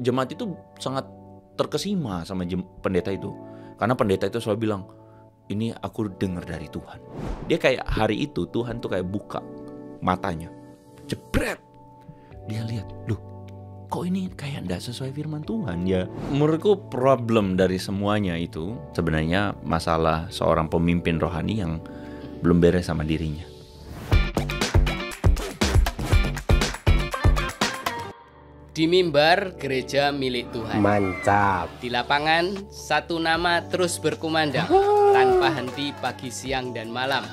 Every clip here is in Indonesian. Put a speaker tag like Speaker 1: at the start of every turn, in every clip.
Speaker 1: jemaat itu sangat terkesima sama pendeta itu. Karena pendeta itu selalu bilang, ini aku dengar dari Tuhan. Dia kayak hari itu Tuhan tuh kayak buka matanya, jebret. Dia lihat, loh kok ini kayak enggak sesuai firman Tuhan ya. Menurutku problem dari semuanya itu sebenarnya masalah seorang pemimpin rohani yang belum beres sama dirinya.
Speaker 2: Di mimbar gereja milik Tuhan.
Speaker 3: Mantap.
Speaker 2: Di lapangan satu nama terus berkumandang tanpa henti pagi, siang, dan malam.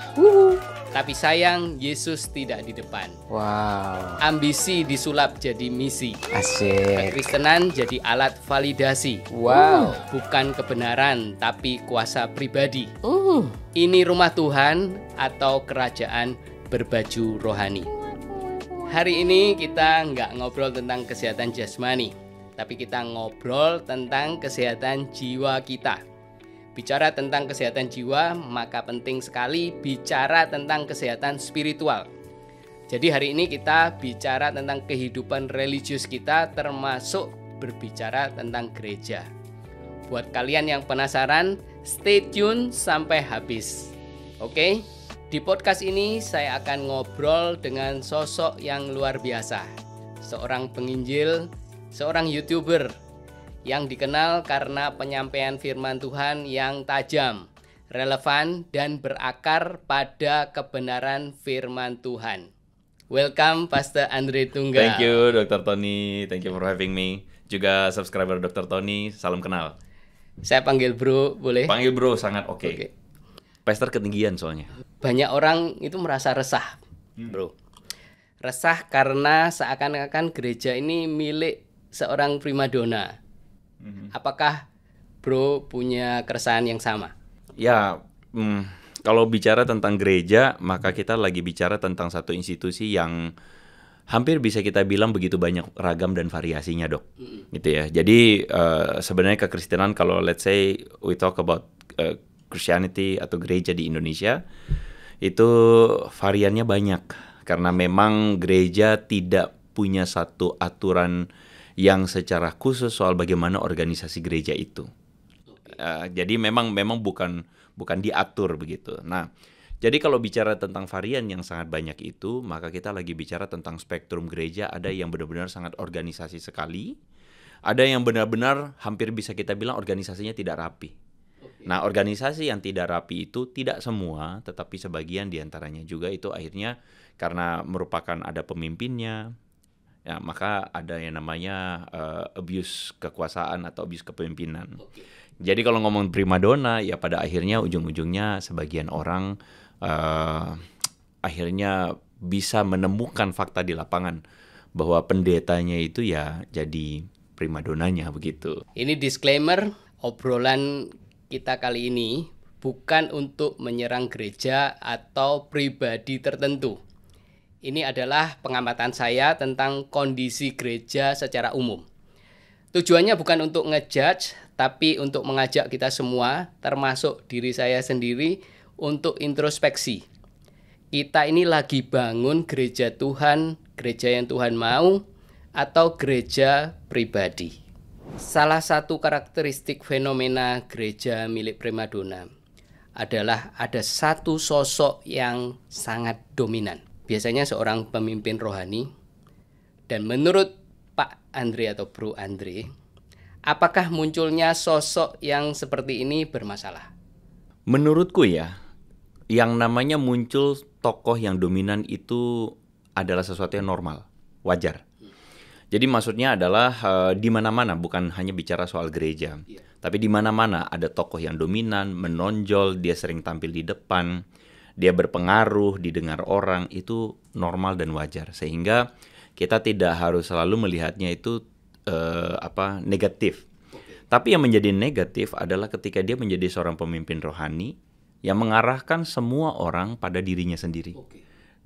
Speaker 2: Tapi sayang Yesus tidak di depan.
Speaker 3: Wow.
Speaker 2: Ambisi disulap jadi misi.
Speaker 3: Asik.
Speaker 2: Kekristenan jadi alat validasi.
Speaker 3: Wow.
Speaker 2: Bukan kebenaran tapi kuasa pribadi. Ini rumah Tuhan atau kerajaan berbaju rohani. Hari ini kita nggak ngobrol tentang kesehatan jasmani, tapi kita ngobrol tentang kesehatan jiwa kita. Bicara tentang kesehatan jiwa, maka penting sekali bicara tentang kesehatan spiritual. Jadi hari ini kita bicara tentang kehidupan religius kita, termasuk berbicara tentang gereja. Buat kalian yang penasaran, stay tune sampai habis. Oke? Di podcast ini saya akan ngobrol dengan sosok yang luar biasa. Seorang penginjil, seorang YouTuber yang dikenal karena penyampaian firman Tuhan yang tajam, relevan, dan berakar pada kebenaran firman Tuhan. Welcome Pastor Andre Tunggal.
Speaker 1: Thank you Dr. Tony, thank you for having me. Juga subscriber Dr. Tony, salam kenal.
Speaker 2: Saya panggil bro, boleh?
Speaker 1: Panggil bro, sangat oke.
Speaker 2: Oke.
Speaker 1: Pastor ketinggian soalnya.
Speaker 2: Banyak orang itu merasa resah, bro. Resah karena seakan-akan gereja ini milik seorang primadona. Apakah bro punya keresahan yang sama?
Speaker 1: Ya, kalau bicara tentang gereja, maka kita lagi bicara tentang satu institusi yang hampir bisa kita bilang begitu banyak ragam dan variasinya, Dok. Gitu ya. Jadi sebenarnya kekristenan, kalau let's say we talk about Christianity atau gereja di Indonesia, itu variannya banyak. Karena memang gereja tidak punya satu aturan yang secara khusus soal bagaimana organisasi gereja itu. Jadi memang bukan diatur begitu. Nah, jadi kalau bicara tentang varian yang sangat banyak itu, maka kita lagi bicara tentang spektrum gereja. Ada yang benar-benar sangat organisasi sekali, ada yang benar-benar hampir bisa kita bilang organisasinya tidak rapi. Nah, organisasi yang tidak rapi itu tidak semua, tetapi sebagian diantaranya juga itu akhirnya karena merupakan ada pemimpinnya, ya maka ada yang namanya abuse kekuasaan atau abuse kepemimpinan. Jadi kalau ngomong primadona, ya pada akhirnya ujung-ujungnya sebagian orang akhirnya bisa menemukan fakta di lapangan bahwa pendetanya itu ya jadi primadonanya begitu.
Speaker 2: Ini disclaimer, obrolan kita kali ini bukan untuk menyerang gereja atau pribadi tertentu. Ini adalah pengamatan saya tentang kondisi gereja secara umum. Tujuannya bukan untuk ngejudge, tapi untuk mengajak kita semua, termasuk diri saya sendiri, untuk introspeksi. Kita ini lagi bangun gereja Tuhan, gereja yang Tuhan mau, atau gereja pribadi. Salah satu karakteristik fenomena gereja milik primadona adalah ada satu sosok yang sangat dominan. Biasanya seorang pemimpin rohani. Dan menurut Pak Andre atau Bro Andre, apakah munculnya sosok yang seperti ini bermasalah?
Speaker 1: Menurutku ya, yang namanya muncul tokoh yang dominan itu adalah sesuatu yang normal, wajar. Jadi maksudnya adalah di mana-mana, bukan hanya bicara soal gereja, tapi di mana-mana ada tokoh yang dominan, menonjol, dia sering tampil di depan, dia berpengaruh, didengar orang, itu normal dan wajar. Sehingga kita tidak harus selalu melihatnya itu negatif. Tapi yang menjadi negatif adalah ketika dia menjadi seorang pemimpin rohani yang mengarahkan semua orang pada dirinya sendiri.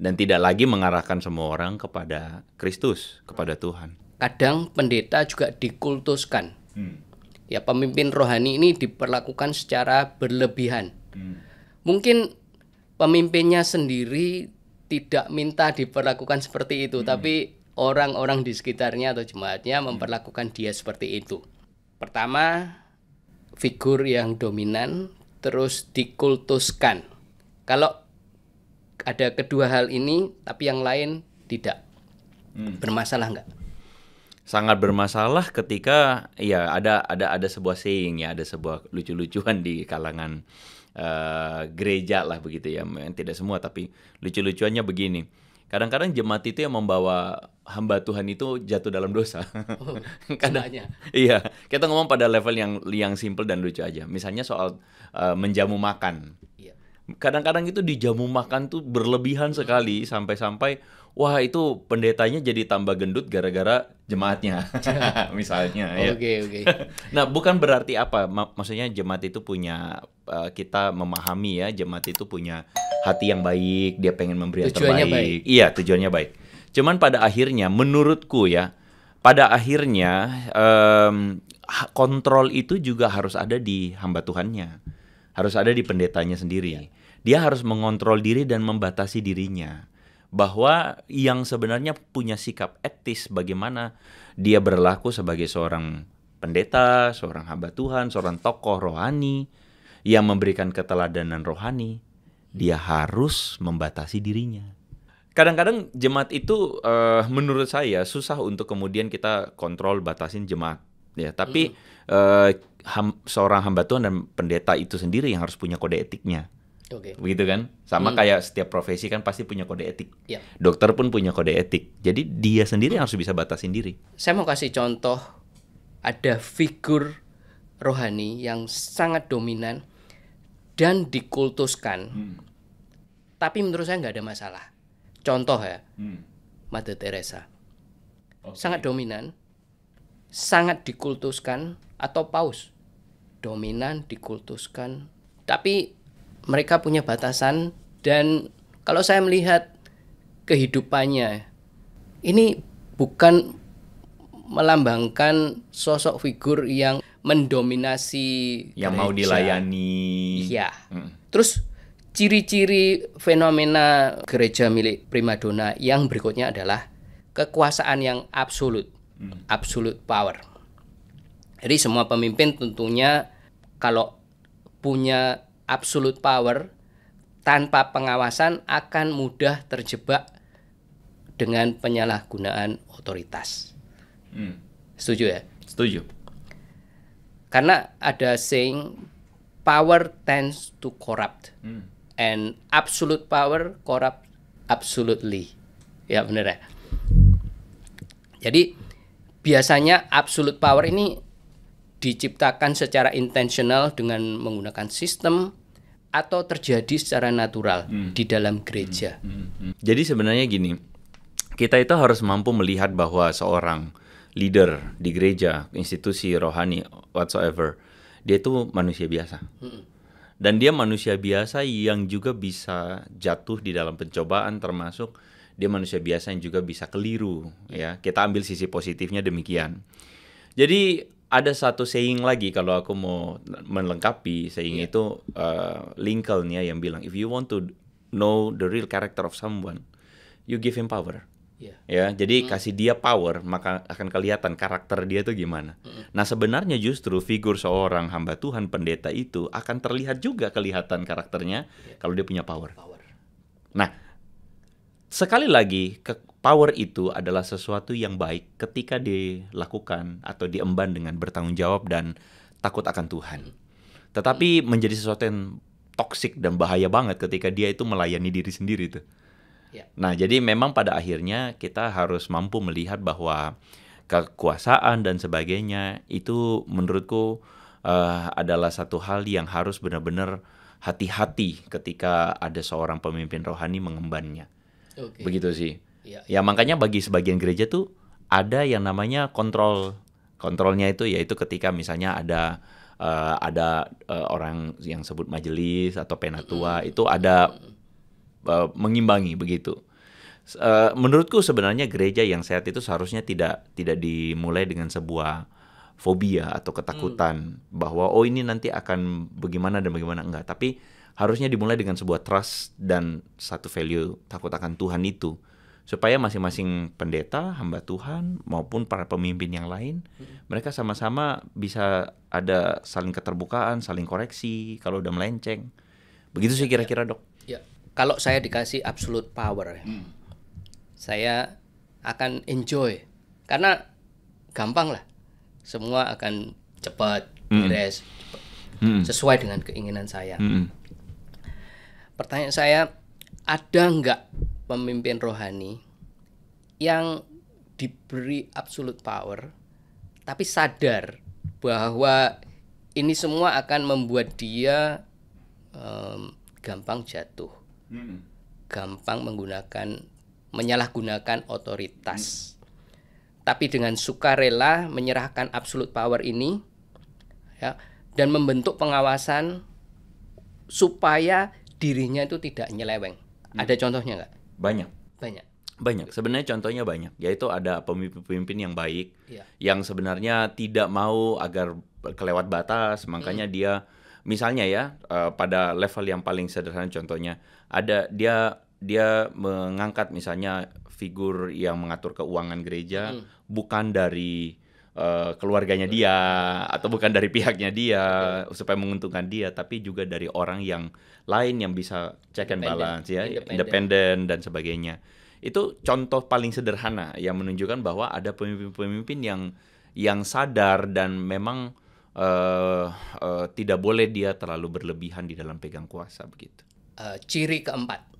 Speaker 1: Dan tidak lagi mengarahkan semua orang kepada Kristus, kepada Tuhan.
Speaker 2: Kadang pendeta juga dikultuskan. Ya, pemimpin rohani ini diperlakukan secara berlebihan. Mungkin pemimpinnya sendiri tidak minta diperlakukan seperti itu, tapi orang-orang di sekitarnya atau jemaatnya memperlakukan dia seperti itu? Pertama, figur yang dominan terus dikultuskan. Kalau ada kedua hal ini tapi yang lain tidak, bermasalah nggak?
Speaker 1: Sangat bermasalah ketika ya ada sebuah saying ya, ada sebuah lucu-lucuan di kalangan gereja lah begitu ya, tidak semua tapi lucu-lucuannya begini. Kadang-kadang jemaat itu yang membawa hamba Tuhan itu jatuh dalam dosa. Kadang, iya, kita ngomong pada level yang simple dan lucu aja. Misalnya soal menjamu makan. Kadang-kadang itu di jamu makan tuh berlebihan sekali sampai-sampai wah itu pendetanya jadi tambah gendut gara-gara jemaatnya. Misalnya ya.
Speaker 2: Oke.
Speaker 1: Nah, bukan berarti apa maksudnya jemaat itu punya kita memahami ya, jemaat itu punya hati yang baik, dia pengen memberi yang
Speaker 2: tujuannya
Speaker 1: terbaik.
Speaker 2: baik.
Speaker 1: Iya, tujuannya baik. Cuman pada akhirnya menurutku ya, pada akhirnya kontrol itu juga harus ada di hamba Tuhannya. Harus ada di pendetanya sendiri. Dia harus mengontrol diri dan membatasi dirinya. Bahwa yang sebenarnya punya sikap etis bagaimana dia berlaku sebagai seorang pendeta, seorang hamba Tuhan, seorang tokoh rohani yang memberikan keteladanan rohani, dia harus membatasi dirinya. Kadang-kadang jemaat itu menurut saya susah untuk kemudian kita kontrol batasin jemaat. Ya, tapi seorang hamba Tuhan dan pendeta itu sendiri yang harus punya kode etiknya. Begitu kan? Sama kayak setiap profesi kan pasti punya kode etik. Dokter pun punya kode etik. Jadi dia sendiri harus bisa batasin diri.
Speaker 2: Saya mau kasih contoh, ada figur rohani yang sangat dominan dan dikultuskan. Tapi menurut saya nggak ada masalah. Contoh ya, Mother Teresa. Sangat dominan, sangat dikultuskan, atau Paus. Dominan, dikultuskan, tapi mereka punya batasan. Dan kalau saya melihat kehidupannya, ini bukan melambangkan sosok figur yang mendominasi
Speaker 1: yang
Speaker 2: gereja.
Speaker 1: Mau dilayani.
Speaker 2: Iya. Terus ciri-ciri fenomena gereja milik primadona yang berikutnya adalah kekuasaan yang absolut, absolute power. Jadi semua pemimpin tentunya kalau punya absolute power tanpa pengawasan akan mudah terjebak dengan penyalahgunaan otoritas. Setuju ya?
Speaker 1: Setuju.
Speaker 2: Karena ada saying power tends to corrupt and absolute power corrupt absolutely. Ya benar ya. Jadi biasanya absolute power ini diciptakan secara intensional dengan menggunakan sistem atau terjadi secara natural di dalam gereja.
Speaker 1: Jadi sebenarnya gini, kita itu harus mampu melihat bahwa seorang leader di gereja, institusi rohani, whatsoever, dia itu manusia biasa. Dan dia manusia biasa yang juga bisa jatuh di dalam pencobaan, termasuk dia manusia biasa yang juga bisa keliru. Ya, kita ambil sisi positifnya demikian. Jadi ada satu saying lagi kalau aku mau melengkapi saying itu Lincoln ya yang bilang, if you want to know the real character of someone, you give him power. Ya, jadi kasih dia power, maka akan kelihatan karakter dia itu gimana. Nah, sebenarnya justru figur seorang hamba Tuhan pendeta itu akan terlihat juga kelihatan karakternya kalau dia punya power. Nah, sekali lagi power itu adalah sesuatu yang baik ketika dilakukan atau diemban dengan bertanggung jawab dan takut akan Tuhan. Tetapi menjadi sesuatu yang toksik dan bahaya banget ketika dia itu melayani diri sendiri tuh. Nah, jadi memang pada akhirnya kita harus mampu melihat bahwa kekuasaan dan sebagainya itu menurutku adalah satu hal yang harus benar-benar hati-hati ketika ada seorang pemimpin rohani mengembannya. Begitu sih. Ya makanya bagi sebagian gereja tuh ada yang namanya kontrolnya itu yaitu ketika misalnya ada orang yang sebut majelis atau penatua itu ada mengimbangi begitu. Menurutku sebenarnya gereja yang sehat itu seharusnya tidak dimulai dengan sebuah fobia atau ketakutan bahwa oh ini nanti akan bagaimana dan bagaimana, enggak, tapi harusnya dimulai dengan sebuah trust dan satu value takut akan Tuhan itu supaya masing-masing pendeta, hamba Tuhan maupun para pemimpin yang lain, mereka sama-sama bisa ada saling keterbukaan, saling koreksi kalau udah melenceng. Begitu sih kira-kira, Dok.
Speaker 2: Ya, kalau saya dikasih absolute power, saya akan enjoy karena gampang lah, semua akan cepat, beres, sesuai dengan keinginan saya. Pertanyaan saya, ada nggak pemimpin rohani yang diberi absolute power, tapi sadar bahwa ini semua akan membuat dia gampang jatuh, gampang menyalahgunakan otoritas, tapi dengan sukarela menyerahkan absolute power ini, ya, dan membentuk pengawasan supaya dirinya itu tidak nyeleweng. Ada contohnya nggak?
Speaker 1: Banyak. Sebenarnya contohnya banyak. Yaitu ada pemimpin yang baik,
Speaker 2: Ya.
Speaker 1: yang sebenarnya tidak mau agar kelewat batas, makanya dia, misalnya ya, pada level yang paling sederhana contohnya, ada dia mengangkat misalnya figur yang mengatur keuangan gereja bukan dari keluarganya dia atau bukan dari pihaknya dia supaya menguntungkan dia, tapi juga dari orang yang lain yang bisa check and balance ya, independen dan sebagainya. Itu contoh paling sederhana yang menunjukkan bahwa ada pemimpin-pemimpin yang sadar dan memang tidak boleh dia terlalu berlebihan di dalam pegang kuasa begitu.
Speaker 2: Ciri keempat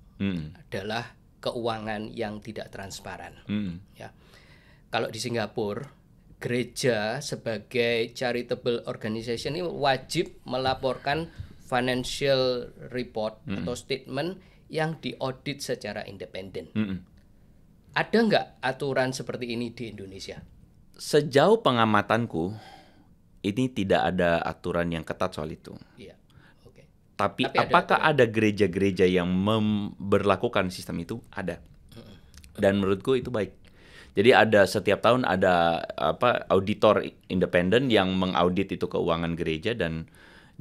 Speaker 2: adalah keuangan yang tidak transparan. Ya. Kalau di Singapura, gereja sebagai charitable organization ini wajib melaporkan financial report atau statement yang diaudit secara independen. Ada nggak aturan seperti ini di Indonesia?
Speaker 1: Sejauh pengamatanku, ini tidak ada aturan yang ketat soal itu.
Speaker 2: Iya. Oke.
Speaker 1: Tapi apakah ada gereja-gereja yang memberlakukan sistem itu? Ada. Dan menurutku itu baik. Jadi setiap tahun ada auditor independen yang mengaudit itu keuangan gereja, dan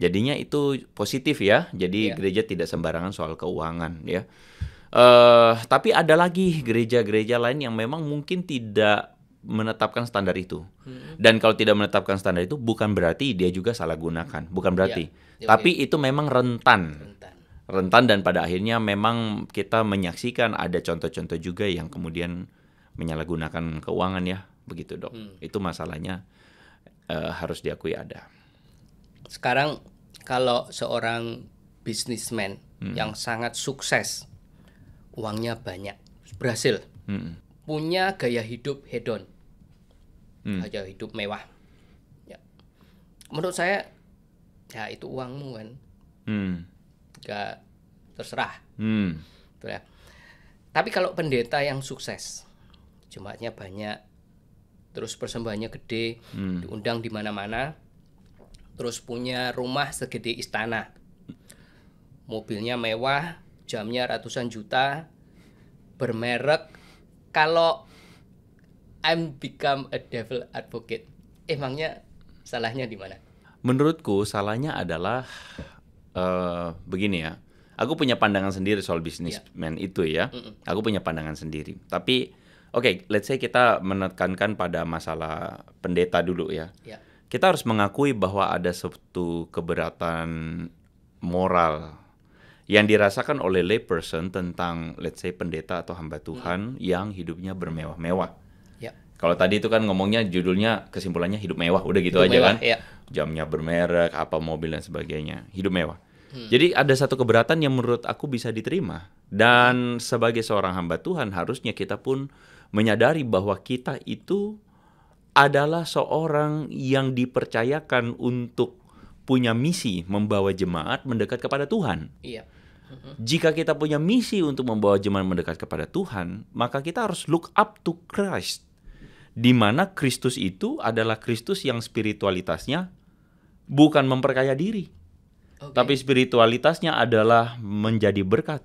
Speaker 1: jadinya itu positif ya. Jadi gereja tidak sembarangan soal keuangan ya. Tapi ada lagi gereja-gereja lain yang memang mungkin tidak menetapkan standar itu. Dan kalau tidak menetapkan standar itu bukan berarti dia juga salah gunakan, bukan berarti. Tapi itu memang rentan dan pada akhirnya memang kita menyaksikan ada contoh-contoh juga yang kemudian menyalahgunakan keuangan ya, begitu Dok. Itu masalahnya harus diakui ada.
Speaker 2: Sekarang kalau seorang businessman yang sangat sukses, uangnya banyak, berhasil, punya gaya hidup hedon, gaya hidup mewah, ya. Menurut saya, ya itu uangmu kan, gak terserah, gitu ya. Tapi kalau pendeta yang sukses, jemaatnya banyak, terus persembahannya gede, diundang di mana-mana, terus punya rumah segede istana, mobilnya mewah, jamnya ratusan juta, bermerek. Kalau I'm become a devil advocate, emangnya salahnya di mana?
Speaker 1: Menurutku salahnya adalah begini ya. Aku punya pandangan sendiri soal bisnismen itu ya. Aku punya pandangan sendiri. Tapi oke, let's say kita menekankan pada masalah pendeta dulu ya. Kita harus mengakui bahwa ada suatu keberatan moral yang dirasakan oleh layperson tentang let's say pendeta atau hamba Tuhan yang hidupnya bermewah-mewah. Kalau tadi itu kan ngomongnya judulnya, kesimpulannya hidup mewah, udah gitu hidup aja mewah, kan. Jamnya bermerek, apa mobil dan sebagainya, hidup mewah. Jadi ada satu keberatan yang menurut aku bisa diterima. Dan sebagai seorang hamba Tuhan harusnya kita pun menyadari bahwa kita itu adalah seorang yang dipercayakan untuk punya misi membawa jemaat mendekat kepada Tuhan. Jika kita punya misi untuk membawa jemaat mendekat kepada Tuhan, maka kita harus look up to Christ. Di mana Kristus itu adalah Kristus yang spiritualitasnya bukan memperkaya diri. Tapi spiritualitasnya adalah menjadi berkat.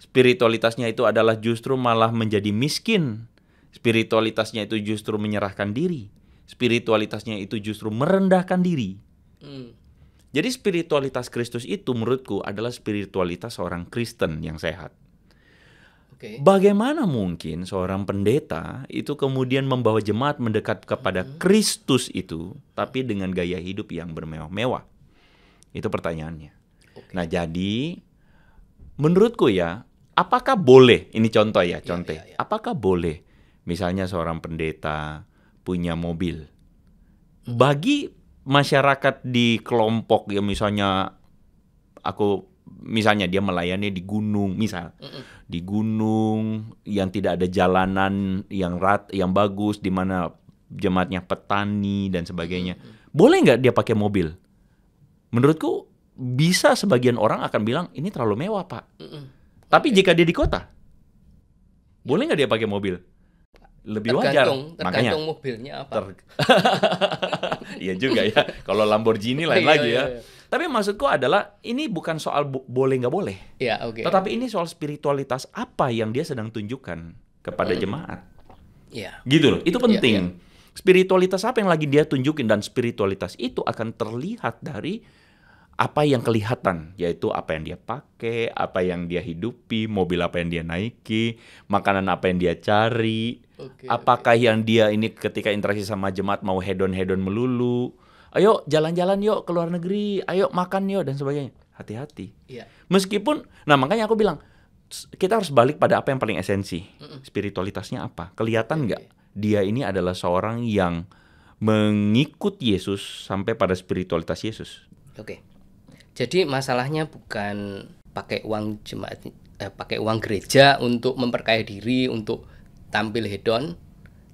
Speaker 1: Spiritualitasnya itu adalah justru malah menjadi miskin. Spiritualitasnya itu justru menyerahkan diri. Spiritualitasnya itu justru merendahkan diri. Jadi spiritualitas Kristus itu menurutku adalah spiritualitas seorang Kristen yang sehat.
Speaker 2: Oke.
Speaker 1: Bagaimana mungkin seorang pendeta itu kemudian membawa jemaat mendekat kepada Kristus itu, tapi dengan gaya hidup yang bermewah-mewah? Itu pertanyaannya. Nah, jadi menurutku ya, apakah boleh, ini contoh ya, apakah boleh misalnya seorang pendeta punya mobil? Bagi masyarakat di kelompok yang misalnya misalnya dia melayani di gunung, di gunung yang tidak ada jalanan yang bagus, di mana jemaatnya petani dan sebagainya, boleh nggak dia pakai mobil? Menurutku bisa, sebagian orang akan bilang ini terlalu mewah, Pak. Tapi jika dia di kota, boleh nggak dia pakai mobil? Lebih wajar.
Speaker 2: Tergantung mobilnya apa.
Speaker 1: Iya juga ya. Kalau Lamborghini lain lagi ya. Tapi maksudku adalah ini bukan soal boleh nggak boleh.
Speaker 2: Iya, oke.
Speaker 1: Tetapi ini soal spiritualitas apa yang dia sedang tunjukkan kepada jemaat.
Speaker 2: Iya.
Speaker 1: Gitu loh. Itu penting.
Speaker 2: Iya.
Speaker 1: Spiritualitas apa yang lagi dia tunjukin, dan spiritualitas itu akan terlihat dari apa yang kelihatan, yaitu apa yang dia pakai, apa yang dia hidupi, mobil apa yang dia naiki, makanan apa yang dia cari. Apakah yang dia ini ketika interaksi sama jemaat mau hedon-hedon melulu, ayo jalan-jalan yuk ke luar negeri, ayo makan yuk dan sebagainya. Hati-hati.
Speaker 2: Iya.
Speaker 1: Meskipun, nah makanya aku bilang kita harus balik pada apa yang paling esensi. Spiritualitasnya apa? Kelihatan nggak dia ini adalah seorang yang mengikut Yesus sampai pada spiritualitas Yesus?
Speaker 2: Oke. Jadi masalahnya bukan pakai uang jemaat, pakai uang gereja untuk memperkaya diri, untuk tampil hedon,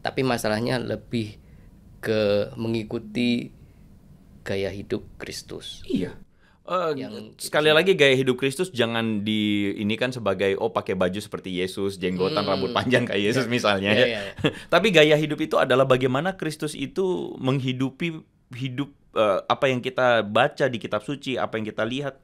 Speaker 2: tapi masalahnya lebih ke mengikuti gaya hidup Kristus.
Speaker 1: Iya. Sekali lagi, gaya hidup Kristus jangan diinikan sebagai pakai baju seperti Yesus, jenggotan, rambut panjang kayak Yesus misalnya.
Speaker 2: Ya.
Speaker 1: Tapi gaya hidup itu adalah bagaimana Kristus itu menghidupi hidup apa yang kita baca di kitab suci, apa yang kita lihat.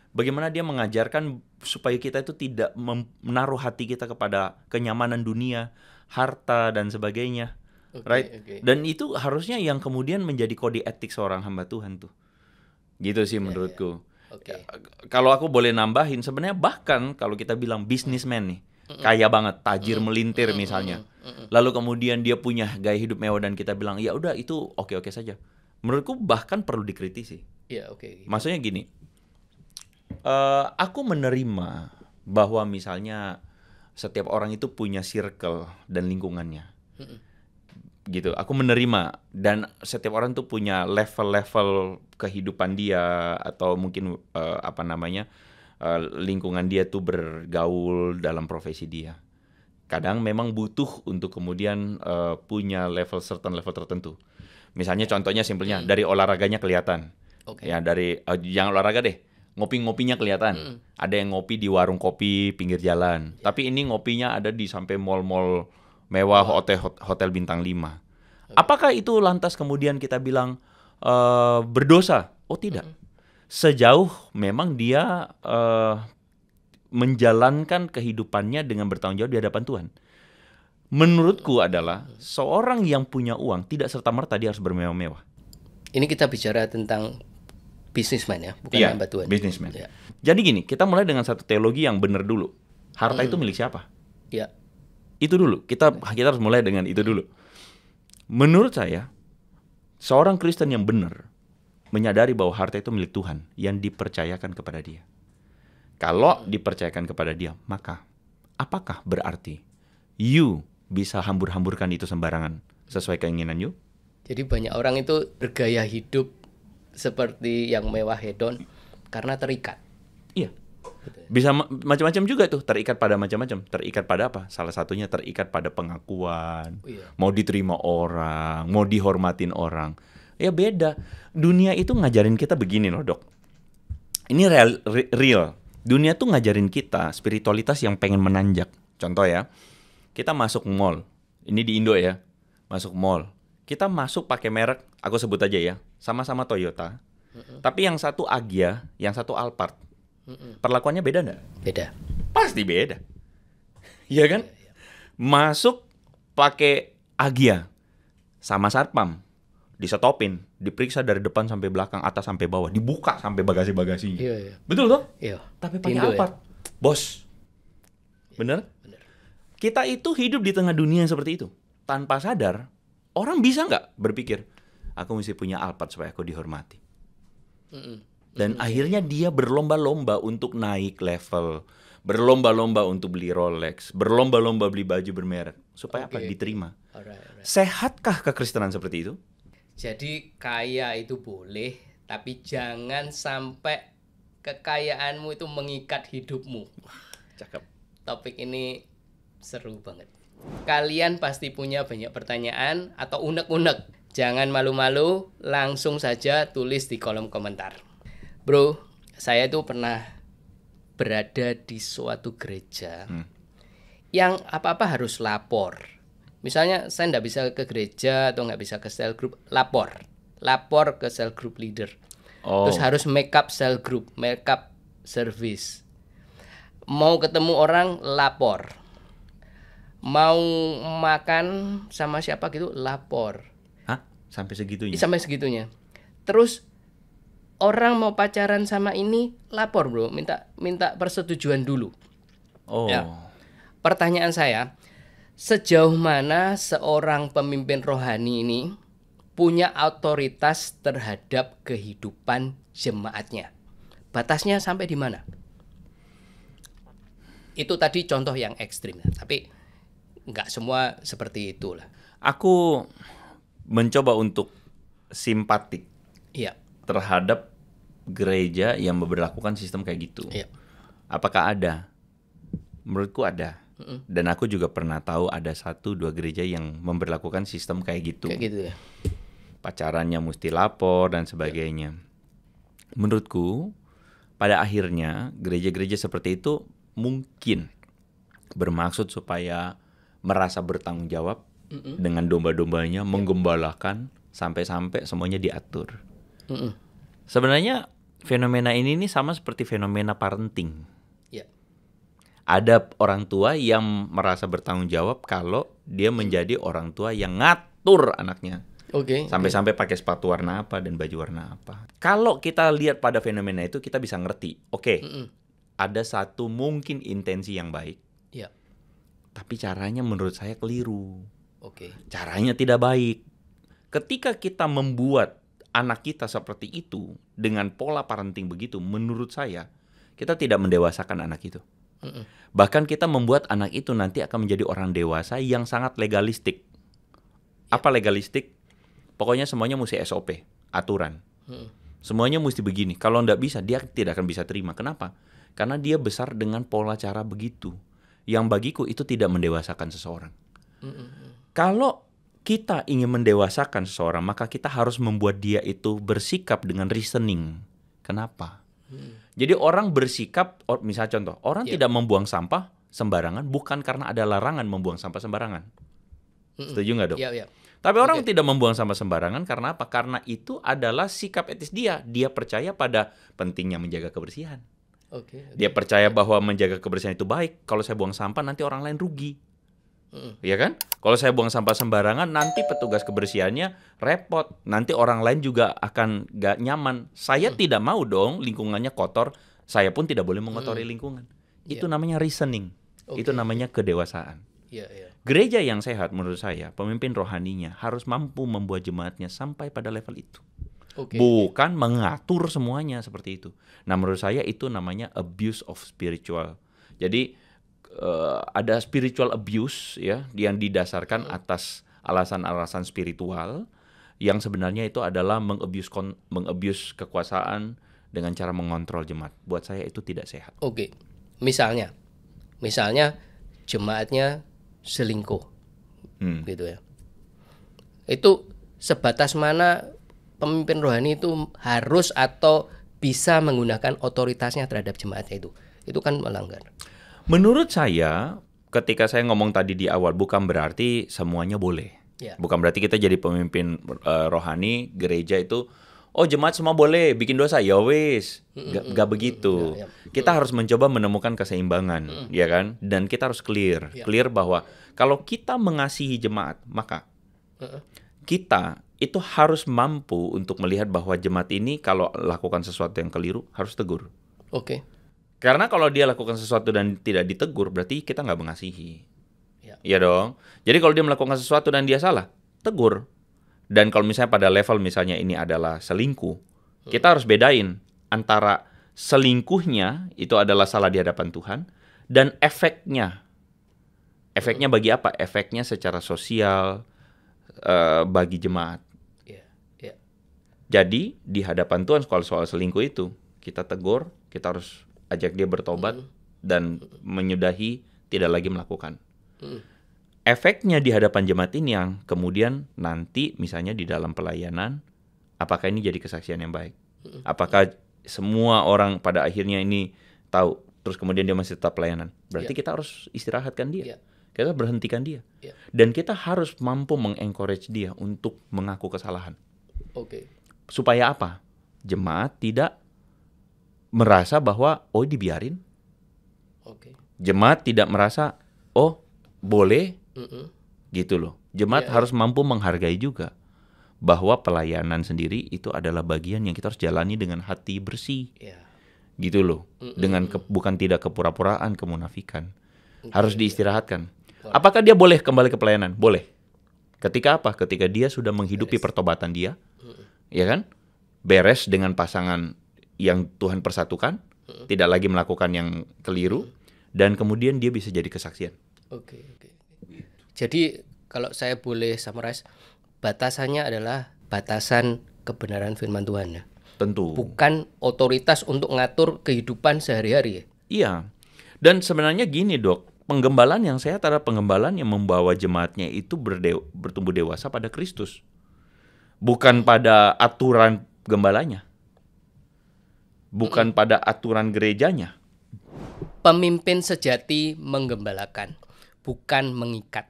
Speaker 1: Bagaimana dia mengajarkan supaya kita itu tidak menaruh hati kita kepada kenyamanan dunia, harta dan sebagainya. Right? Dan itu harusnya yang kemudian menjadi kode etik seorang hamba Tuhan tuh. Gitu sih menurutku. Kalau aku boleh nambahin, sebenarnya bahkan kalau kita bilang businessman nih, kaya banget, tajir melintir misalnya. Lalu kemudian dia punya gaya hidup mewah dan kita bilang, ya udah itu oke-oke saja. Menurutku bahkan perlu dikritisi. Maksudnya gini, aku menerima bahwa misalnya setiap orang itu punya circle dan lingkungannya. Gitu, aku menerima, dan setiap orang tuh punya level-level kehidupan dia, atau mungkin lingkungan dia tuh bergaul dalam profesi dia. Kadang memang butuh untuk kemudian punya certain level tertentu. Misalnya contohnya simpelnya dari olahraganya kelihatan. Ya dari jangan olahraga deh, ngopi-ngopinya kelihatan. Ada yang ngopi di warung kopi pinggir jalan, tapi ini ngopinya ada di sampai mall-mall mewah, hotel bintang 5. Apakah itu lantas kemudian kita bilang berdosa? Oh tidak. Sejauh memang dia menjalankan kehidupannya dengan bertanggung jawab di hadapan Tuhan. Menurutku adalah seorang yang punya uang tidak serta-merta dia harus bermewah-mewah.
Speaker 2: Ini kita bicara tentang businessman ya, bukan hamba Tuhan.
Speaker 1: Businessman. Ya. Jadi gini, kita mulai dengan satu teologi yang benar dulu. Harta itu milik siapa?
Speaker 2: Ya.
Speaker 1: Itu dulu. Kita harus mulai dengan itu dulu. Menurut saya, seorang Kristen yang benar menyadari bahwa harta itu milik Tuhan yang dipercayakan kepada dia. Kalau dipercayakan kepada dia, maka apakah berarti you bisa hambur-hamburkan itu sembarangan sesuai keinginan you?
Speaker 2: Jadi banyak orang itu bergaya hidup seperti yang mewah hedon karena terikat.
Speaker 1: Iya. Bisa macam-macam juga tuh, terikat pada macam-macam. Terikat pada apa? Salah satunya terikat pada pengakuan. Mau diterima orang, mau dihormatin orang. Ya beda. Dunia itu ngajarin kita begini loh, Dok. Ini real. Dunia tuh ngajarin kita spiritualitas yang pengen menanjak. Contoh ya, kita masuk mall. Ini di Indo ya. Masuk mall. Kita masuk pakai merek, aku sebut aja ya, sama-sama Toyota. Tapi yang satu Agya, yang satu Alphard. Perlakuannya beda nggak?
Speaker 2: Beda.
Speaker 1: Pasti beda. Iya kan? Masuk pakai Agya sama satpam, disetopin, diperiksa dari depan sampai belakang, atas sampai bawah, dibuka sampai bagasi-bagasinya.
Speaker 2: Iya.
Speaker 1: Betul toh?
Speaker 2: Iya.
Speaker 1: Tapi pakai Alphard, bos. Bener? Kita itu hidup di tengah dunia yang seperti itu. Tanpa sadar, orang bisa nggak berpikir, aku mesti punya Alphard supaya aku dihormati. Dan akhirnya dia berlomba-lomba untuk naik level, berlomba-lomba untuk beli Rolex, berlomba-lomba beli baju bermerek, supaya apa? Diterima.
Speaker 2: Alright.
Speaker 1: Sehatkah kekristenan seperti itu?
Speaker 2: Jadi kaya itu boleh, tapi jangan sampai kekayaanmu itu mengikat hidupmu.
Speaker 1: Cakep.
Speaker 2: Topik ini seru banget. Kalian pasti punya banyak pertanyaan atau unek-unek. Jangan malu-malu, langsung saja tulis di kolom komentar. Bro, saya itu pernah berada di suatu gereja yang apa-apa harus lapor. Misalnya saya nggak bisa ke gereja atau nggak bisa ke cell group, lapor ke cell group leader. Terus harus make up cell group, make up service. Mau ketemu orang, lapor. Mau makan sama siapa gitu, lapor.
Speaker 1: Hah? Sampai segitunya?
Speaker 2: Sampai segitunya. Terus orang mau pacaran sama ini, lapor bro, minta persetujuan dulu. Ya. Pertanyaan saya, sejauh mana seorang pemimpin rohani ini punya otoritas terhadap kehidupan jemaatnya? Batasnya sampai di mana? Itu tadi contoh yang ekstrim, tapi nggak semua seperti itulah.
Speaker 1: Aku mencoba untuk simpatik
Speaker 2: Iya.
Speaker 1: terhadap gereja yang memberlakukan sistem kayak gitu.
Speaker 2: Iya.
Speaker 1: Apakah ada? Menurutku ada. Dan aku juga pernah tahu ada 1-2 gereja yang memberlakukan sistem kayak gitu.
Speaker 2: Kayak gitu ya.
Speaker 1: Pacarannya mesti lapor dan sebagainya. Menurutku pada akhirnya gereja-gereja seperti itu mungkin bermaksud supaya merasa bertanggung jawab dengan domba-dombanya, menggembalakan sampai-sampai semuanya diatur. Sebenarnya fenomena ini nih sama seperti fenomena parenting.
Speaker 2: Ya.
Speaker 1: Ada orang tua yang merasa bertanggung jawab kalau dia menjadi orang tua yang ngatur anaknya.
Speaker 2: Oke.
Speaker 1: Sampai-sampai pakai sepatu warna apa dan baju warna apa. Kalau kita lihat pada fenomena itu, kita bisa ngerti. Oke, ada satu mungkin intensi yang baik.
Speaker 2: Ya.
Speaker 1: Tapi caranya menurut saya keliru.
Speaker 2: Oke.
Speaker 1: Caranya tidak baik. Ketika kita membuat anak kita seperti itu dengan pola parenting begitu, menurut saya kita tidak mendewasakan anak itu. Bahkan kita membuat anak itu nanti akan menjadi orang dewasa yang sangat legalistik. Apa legalistik? Pokoknya semuanya mesti SOP, aturan. Semuanya mesti begini. Kalau nggak bisa, dia tidak akan bisa terima. Kenapa? Karena dia besar dengan pola cara begitu. Yang bagiku itu tidak mendewasakan seseorang. Kalau kita ingin mendewasakan seseorang, maka kita harus membuat dia itu bersikap dengan reasoning. Kenapa? Jadi orang bersikap, misalnya contoh, orang tidak membuang sampah sembarangan bukan karena ada larangan membuang sampah sembarangan. Setuju nggak, Dok?
Speaker 2: Iya.
Speaker 1: Tapi orang tidak membuang sampah sembarangan karena apa? Karena itu adalah sikap etis dia. Dia percaya pada pentingnya menjaga kebersihan. Dia percaya bahwa menjaga kebersihan itu baik. Kalau saya buang sampah nanti orang lain rugi. Iya kan? Kalau saya buang sampah sembarangan nanti petugas kebersihannya repot. Nanti orang lain juga akan gak nyaman. Saya tidak mau dong lingkungannya kotor. Saya pun tidak boleh mengotori lingkungan. Itu namanya reasoning. Itu namanya kedewasaan. Gereja yang sehat menurut saya, pemimpin rohaninya harus mampu membuat jemaatnya sampai pada level itu. Bukan mengatur semuanya seperti itu. Nah, menurut saya itu namanya abuse of spiritual. Jadi ada spiritual abuse ya yang didasarkan atas alasan-alasan spiritual yang sebenarnya itu adalah mengabuse kekuasaan dengan cara mengontrol jemaat. Buat saya itu tidak sehat.
Speaker 2: Misalnya jemaatnya selingkuh, gitu ya. Itu sebatas mana pemimpin rohani itu harus atau bisa menggunakan otoritasnya terhadap jemaatnya itu? Itu kan melanggar.
Speaker 1: Menurut saya, ketika saya ngomong tadi di awal, bukan berarti semuanya boleh. Bukan berarti kita jadi pemimpin rohani gereja itu, jemaat semua boleh bikin dosa, ya wis. Gak begitu. Kita harus mencoba menemukan keseimbangan, ya kan? Dan kita harus clear bahwa kalau kita mengasihi jemaat, maka kita itu harus mampu untuk melihat bahwa jemaat ini kalau lakukan sesuatu yang keliru harus tegur. Karena kalau dia lakukan sesuatu dan tidak ditegur, berarti kita nggak mengasihi. Iya dong. Jadi kalau dia melakukan sesuatu dan dia salah, tegur. Dan kalau misalnya pada level misalnya ini adalah selingkuh, kita harus bedain antara selingkuhnya itu adalah salah di hadapan Tuhan dan efeknya. Efeknya bagi apa? Efeknya secara sosial bagi jemaat. Jadi di hadapan Tuhan kalau soal selingkuh itu kita tegur, kita harus ajak dia bertobat dan menyudahi tidak lagi melakukan. Efeknya di hadapan jemaat ini yang kemudian nanti misalnya di dalam pelayanan, apakah ini jadi kesaksian yang baik? Apakah semua orang pada akhirnya ini tahu, terus kemudian dia masih tetap pelayanan? Berarti kita harus istirahatkan dia. Kita berhentikan dia. Dan kita harus mampu mengencourage dia untuk mengaku kesalahan. Supaya apa? Jemaat tidak merasa bahwa dibiarin. Jemaat tidak merasa boleh gitu loh. Jemaat harus mampu menghargai juga bahwa pelayanan sendiri itu adalah bagian yang kita harus jalani dengan hati bersih. Gitu loh. Dengan bukan tidak kepura-puraan, kemunafikan. Harus diistirahatkan. Apakah dia boleh kembali ke pelayanan? Boleh. Ketika apa? Ketika dia sudah menghidupi pertobatan dia. Ya kan? Beres dengan pasangan yang Tuhan persatukan, tidak lagi melakukan yang keliru, dan kemudian dia bisa jadi kesaksian.
Speaker 2: Jadi kalau saya boleh summarize, batasannya adalah batasan kebenaran firman Tuhan ya.
Speaker 1: Tentu.
Speaker 2: Bukan otoritas untuk ngatur kehidupan sehari-hari ya.
Speaker 1: Iya. Dan sebenarnya gini Dok, penggembalaan yang sehat adalah penggembalaan yang membawa jemaatnya itu bertumbuh dewasa pada Kristus. Bukan pada aturan gembalanya. Bukan pada aturan gerejanya.
Speaker 2: Pemimpin sejati menggembalakan, bukan mengikat.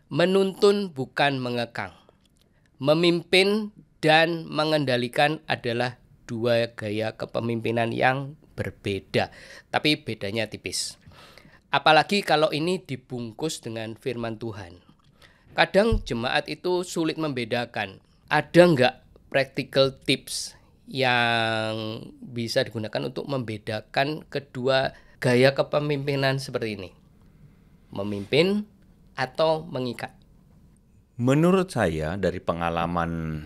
Speaker 2: Menuntun bukan mengekang. Memimpin dan mengendalikan adalah dua gaya kepemimpinan yang berbeda, tapi bedanya tipis. Apalagi kalau ini dibungkus dengan firman Tuhan. Kadang jemaat itu sulit membedakan. Ada nggak practical tips yang bisa digunakan untuk membedakan kedua gaya kepemimpinan seperti ini? Memimpin atau mengikat?
Speaker 1: Menurut saya dari pengalaman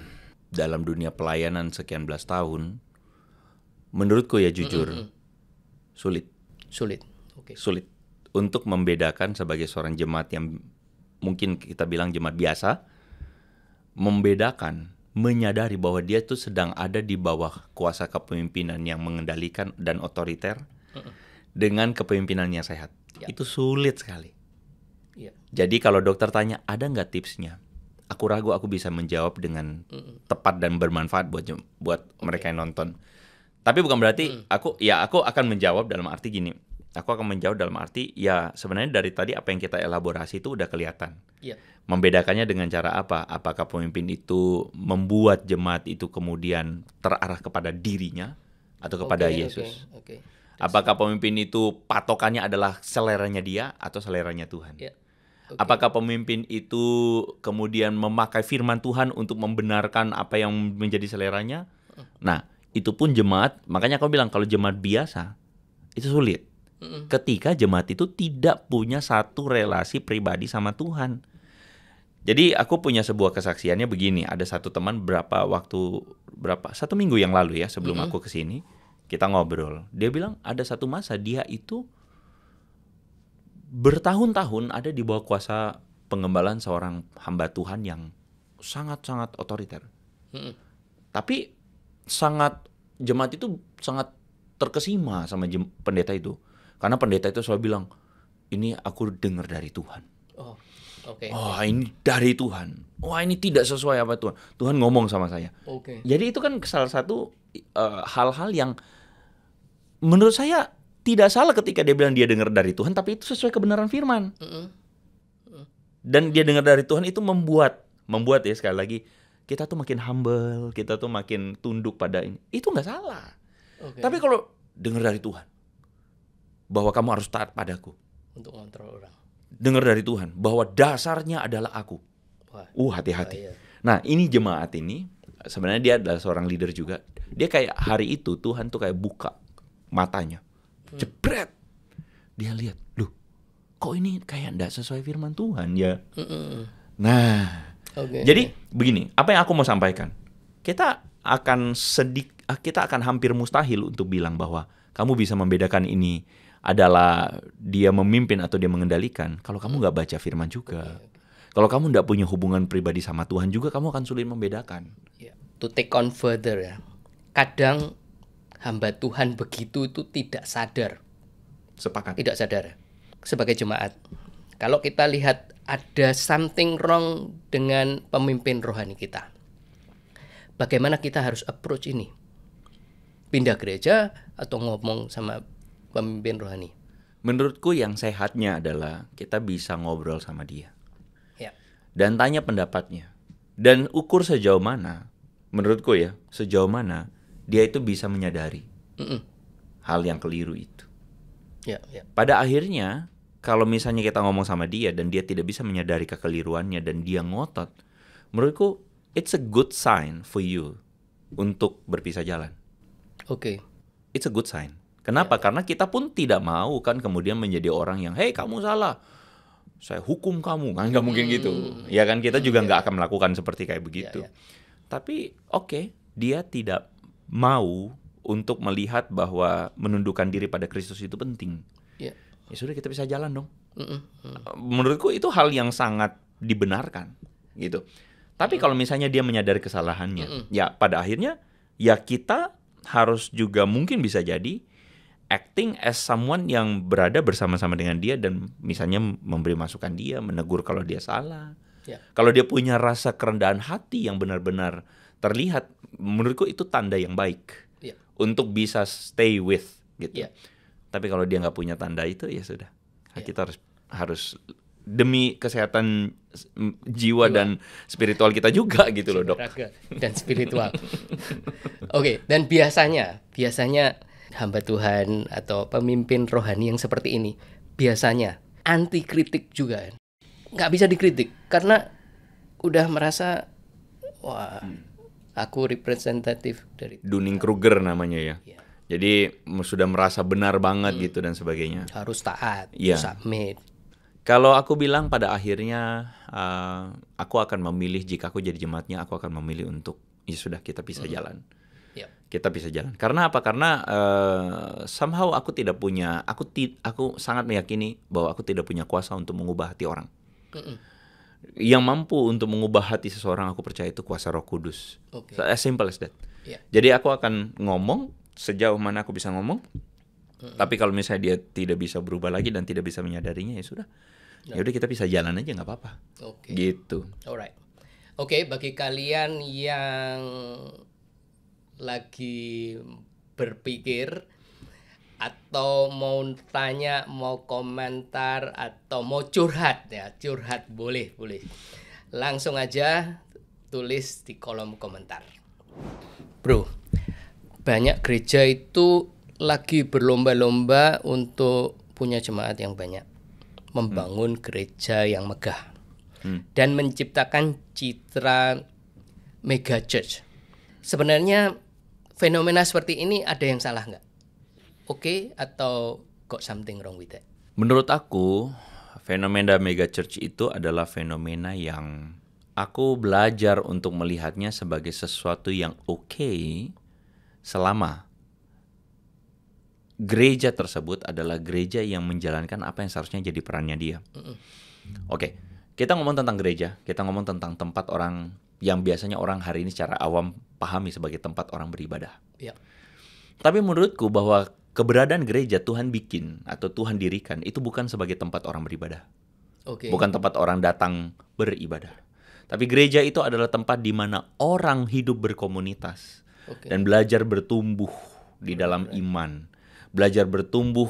Speaker 1: dalam dunia pelayanan sekian belas tahun, menurutku ya jujur, sulit. Sulit untuk membedakan sebagai seorang jemaat yang mungkin kita bilang jemaat biasa, membedakan, menyadari bahwa dia itu sedang ada di bawah kuasa kepemimpinan yang mengendalikan dan otoriter dengan kepemimpinan yang sehat. Itu sulit sekali. Jadi kalau dokter tanya, ada nggak tipsnya? Aku ragu aku bisa menjawab dengan tepat dan bermanfaat buat mereka yang nonton. Tapi bukan berarti aku akan menjawab dalam arti gini. Aku akan menjawab dalam arti ya sebenarnya dari tadi apa yang kita elaborasi itu udah kelihatan. Membedakannya dengan cara apa? Apakah pemimpin itu membuat jemaat itu kemudian terarah kepada dirinya atau kepada Yesus? Apakah pemimpin itu patokannya adalah seleranya dia atau seleranya Tuhan? Apakah pemimpin itu kemudian memakai firman Tuhan untuk membenarkan apa yang menjadi seleranya? Nah, itu pun jemaat, makanya aku bilang kalau jemaat biasa itu sulit. Ketika jemaat itu tidak punya satu relasi pribadi sama Tuhan. Jadi aku punya sebuah kesaksiannya begini. Ada satu teman satu minggu yang lalu ya sebelum aku kesini, kita ngobrol. Dia bilang ada satu masa dia itu bertahun-tahun ada di bawah kuasa penggembalaan seorang hamba Tuhan yang sangat-sangat otoriter. Tapi jemaat itu sangat terkesima sama pendeta itu. Karena pendeta itu selalu bilang, ini aku dengar dari Tuhan. Wah, ini dari Tuhan. Wah, ini tidak sesuai apa Tuhan. Tuhan ngomong sama saya. Jadi itu kan salah satu hal-hal yang menurut saya tidak salah ketika dia bilang dia dengar dari Tuhan, tapi itu sesuai kebenaran firman. Dan dia dengar dari Tuhan itu membuat ya sekali lagi, kita tuh makin humble, kita tuh makin tunduk pada ini. Itu nggak salah. Tapi kalau dengar dari Tuhan, bahwa kamu harus taat padaku.
Speaker 2: Untuk kontrol orang.
Speaker 1: Dengar dari Tuhan bahwa dasarnya adalah aku. Hati-hati. Nah, ini jemaat ini sebenarnya dia adalah seorang leader juga. Dia kayak hari itu Tuhan tuh kayak buka matanya. Jebret. Dia lihat, loh, kok ini kayak nggak sesuai firman Tuhan ya. Nah, jadi begini, apa yang aku mau sampaikan, kita akan hampir mustahil untuk bilang bahwa kamu bisa membedakan ini adalah dia memimpin atau dia mengendalikan kalau kamu nggak baca firman juga. Kalau kamu nggak punya hubungan pribadi sama Tuhan juga, kamu akan sulit membedakan.
Speaker 2: To take on further ya, kadang hamba Tuhan begitu itu tidak sadar.
Speaker 1: Sepakat.
Speaker 2: Tidak sadar. Sebagai jemaat, kalau kita lihat ada something wrong dengan pemimpin rohani kita, bagaimana kita harus approach ini? Pindah gereja atau ngomong sama pemimpin rohani?
Speaker 1: Menurutku yang sehatnya adalah kita bisa ngobrol sama dia.
Speaker 2: Ya.
Speaker 1: Dan tanya pendapatnya. Dan ukur sejauh mana, menurutku ya, sejauh mana dia itu bisa menyadari hal yang keliru itu.
Speaker 2: Ya.
Speaker 1: Pada akhirnya, kalau misalnya kita ngomong sama dia dan dia tidak bisa menyadari kekeliruannya dan dia ngotot, menurutku it's a good sign for you untuk berpisah jalan. It's a good sign. Kenapa? Karena kita pun tidak mau kan kemudian menjadi orang yang, hey kamu salah, saya hukum kamu, kan nggak mungkin gitu. Ya kan, kita juga nggak akan melakukan seperti kayak begitu. Tapi dia tidak mau untuk melihat bahwa menundukkan diri pada Kristus itu penting. Ya sudah, kita bisa jalan dong. Menurutku itu hal yang sangat dibenarkan gitu. Tapi kalau misalnya dia menyadari kesalahannya, ya pada akhirnya ya kita harus juga mungkin bisa jadi acting as someone yang berada bersama-sama dengan dia dan misalnya memberi masukan dia, menegur kalau dia salah. Kalau dia punya rasa kerendahan hati yang benar-benar terlihat, menurutku itu tanda yang baik untuk bisa stay with gitu. Tapi kalau dia nggak punya tanda itu, ya sudah. Kita harus demi kesehatan jiwa dan spiritual kita juga gitu loh, Dok.
Speaker 2: Dan spiritual. Dan biasanya hamba Tuhan atau pemimpin rohani yang seperti ini biasanya anti kritik juga. Nggak bisa dikritik karena udah merasa wah, aku representatif dari
Speaker 1: Dunning-Kruger namanya ya. Jadi sudah merasa benar banget gitu dan sebagainya.
Speaker 2: Harus taat, submit.
Speaker 1: Kalau aku bilang pada akhirnya aku akan memilih, jika aku jadi jemaatnya, aku akan memilih untuk ya sudah, kita pisah jalan. Kita pisah jalan. Karena apa? Karena somehow aku tidak punya, aku sangat meyakini bahwa aku tidak punya kuasa untuk mengubah hati orang. Yang mampu untuk mengubah hati seseorang, aku percaya itu kuasa Roh Kudus. As simple as that. Jadi aku akan ngomong sejauh mana aku bisa ngomong. Tapi kalau misalnya dia tidak bisa berubah lagi dan tidak bisa menyadarinya, ya sudah. Ya udah, kita bisa jalan aja, nggak apa-apa. Gitu.
Speaker 2: Alright. Bagi kalian yang lagi berpikir atau mau tanya, mau komentar atau mau curhat curhat boleh. Langsung aja tulis di kolom komentar. Bro, banyak gereja itu lagi berlomba-lomba untuk punya jemaat yang banyak, membangun gereja yang megah, dan menciptakan citra mega church. Sebenarnya fenomena seperti ini ada yang salah nggak? Atau got something wrong with that?
Speaker 1: Menurut aku, fenomena mega church itu adalah fenomena yang aku belajar untuk melihatnya sebagai sesuatu yang selama gereja tersebut adalah gereja yang menjalankan apa yang seharusnya jadi perannya dia. Kita ngomong tentang gereja, kita ngomong tentang tempat orang yang biasanya orang hari ini secara awam pahami sebagai tempat orang beribadah. Tapi menurutku bahwa keberadaan gereja Tuhan bikin atau Tuhan dirikan itu bukan sebagai tempat orang beribadah. Bukan tempat orang datang beribadah. Tapi gereja itu adalah tempat di mana orang hidup berkomunitas dan belajar bertumbuh di dalam iman. Belajar bertumbuh,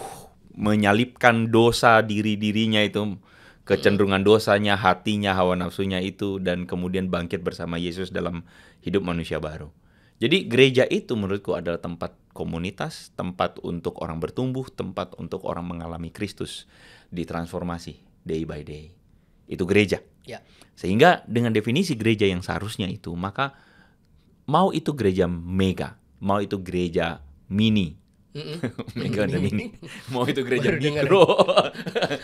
Speaker 1: menyalipkan dosa dirinya itu, kecenderungan dosanya, hatinya, hawa nafsunya itu, dan kemudian bangkit bersama Yesus dalam hidup manusia baru. Jadi gereja itu menurutku adalah tempat komunitas, tempat untuk orang bertumbuh, tempat untuk orang mengalami Kristus ditransformasi day by day. Itu gereja. Sehingga dengan definisi gereja yang seharusnya itu, maka mau itu gereja mega, mau itu gereja mini, Mega dan ini. Mau itu gereja
Speaker 2: Baru dengar.
Speaker 1: mikro.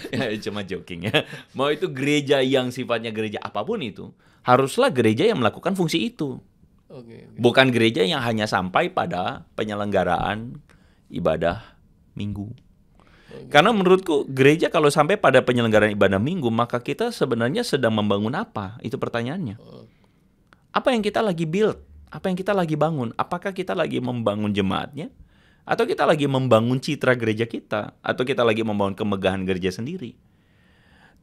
Speaker 1: Ya, cuma joking ya. Mau itu gereja yang sifatnya gereja apapun itu, haruslah gereja yang melakukan fungsi itu.
Speaker 2: Oke.
Speaker 1: Bukan gereja yang hanya sampai pada penyelenggaraan ibadah minggu. Karena menurutku gereja kalau sampai pada penyelenggaraan ibadah minggu, maka kita sebenarnya sedang membangun apa? Itu pertanyaannya. Apa yang kita lagi build? Apa yang kita lagi bangun? Apakah kita lagi membangun jemaatnya? Atau kita lagi membangun citra gereja kita? Atau kita lagi membangun kemegahan gereja sendiri?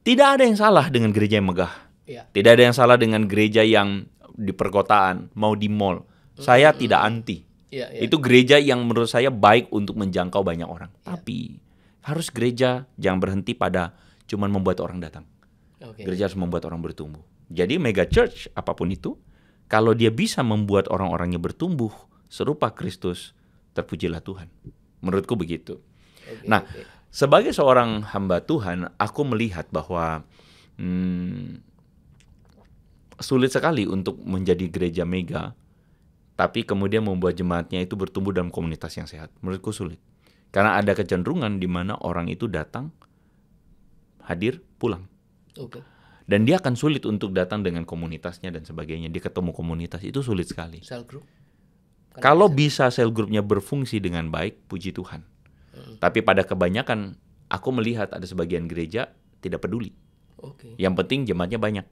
Speaker 1: Tidak ada yang salah dengan gereja yang megah.
Speaker 2: Ya.
Speaker 1: Tidak ada yang salah dengan gereja yang di perkotaan, mau di mall. Saya tidak anti.
Speaker 2: Ya.
Speaker 1: Itu gereja yang menurut saya baik untuk menjangkau banyak orang. Tapi harus gereja jangan berhenti pada cuman membuat orang datang.
Speaker 2: Oke.
Speaker 1: Gereja harus membuat orang bertumbuh. Jadi mega church apapun itu, kalau dia bisa membuat orang-orangnya bertumbuh serupa Kristus, terpujilah Tuhan. Menurutku begitu. Nah, sebagai seorang hamba Tuhan, aku melihat bahwa sulit sekali untuk menjadi gereja mega, tapi kemudian membuat jemaatnya itu bertumbuh dalam komunitas yang sehat. Menurutku sulit. Karena ada kecenderungan di mana orang itu datang, hadir, pulang.
Speaker 2: Oke.
Speaker 1: Dan dia akan sulit untuk datang dengan komunitasnya dan sebagainya. Dia ketemu komunitas, itu sulit sekali.
Speaker 2: Cell group.
Speaker 1: Kalau bisa sel grupnya berfungsi dengan baik, puji Tuhan. Tapi pada kebanyakan, aku melihat ada sebagian gereja tidak peduli.
Speaker 2: Oke.
Speaker 1: Yang penting jemaatnya banyak.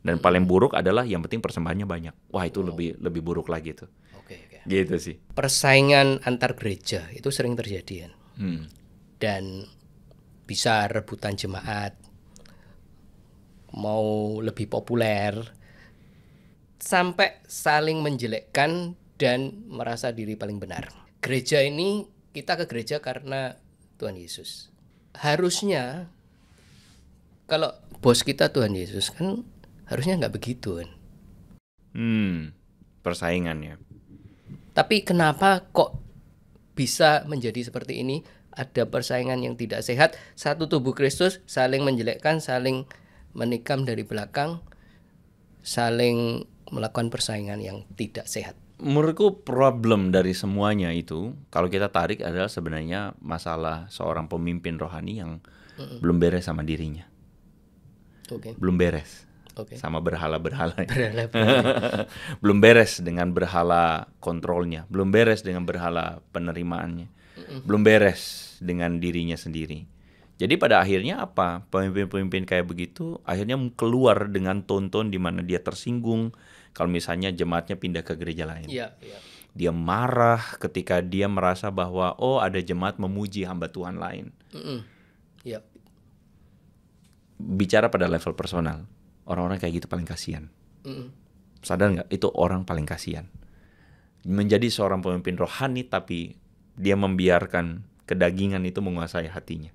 Speaker 1: Dan paling buruk adalah yang penting persembahannya banyak. Wah, itu lebih buruk lagi tuh.
Speaker 2: Oke.
Speaker 1: Gitu sih.
Speaker 2: Persaingan antar gereja itu sering terjadi kan. Dan bisa rebutan jemaat, mau lebih populer, sampai saling menjelekkan dan merasa diri paling benar. Gereja ini, kita ke gereja karena Tuhan Yesus. Harusnya kalau bos kita Tuhan Yesus kan harusnya nggak begitu kan.
Speaker 1: Persaingannya.
Speaker 2: Tapi kenapa kok bisa menjadi seperti ini? Ada persaingan yang tidak sehat. Satu tubuh Kristus saling menjelekkan, saling menikam dari belakang, saling melakukan persaingan yang tidak sehat.
Speaker 1: Menurutku problem dari semuanya itu, kalau kita tarik adalah sebenarnya masalah seorang pemimpin rohani yang belum beres sama dirinya.
Speaker 2: Oke.
Speaker 1: Belum beres.
Speaker 2: Oke.
Speaker 1: Sama berhala-berhala.
Speaker 2: Berhala.
Speaker 1: Belum beres dengan berhala kontrolnya, belum beres dengan berhala penerimaannya, belum beres dengan dirinya sendiri. Jadi pada akhirnya apa? Pemimpin-pemimpin kayak begitu akhirnya keluar dengan tonton di mana dia tersinggung kalau misalnya jemaatnya pindah ke gereja lain.
Speaker 2: Iya.
Speaker 1: Dia marah ketika dia merasa bahwa ada jemaat memuji hamba Tuhan lain.
Speaker 2: Iya.
Speaker 1: Bicara pada level personal, orang-orang kayak gitu paling kasihan. Sadar nggak? Itu orang paling kasihan. Menjadi seorang pemimpin rohani tapi dia membiarkan kedagingan itu menguasai hatinya.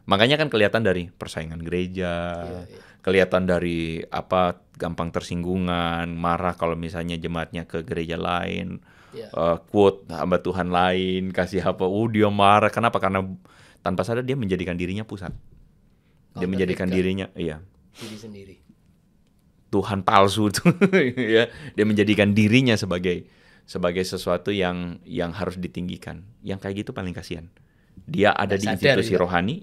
Speaker 1: Makanya kan kelihatan dari persaingan gereja, kelihatan dari gampang tersinggungan, marah kalau misalnya jemaatnya ke gereja lain, quote hamba Tuhan lain, kasih dia marah. Kenapa? Karena tanpa sadar dia menjadikan dirinya pusat. Dia menjadikan dirinya,
Speaker 2: Diri sendiri.
Speaker 1: Tuhan palsu tuh, ya. Dia menjadikan dirinya sebagai sesuatu yang harus ditinggikan. Yang kayak gitu paling kasihan. Dia ada di institusi rohani,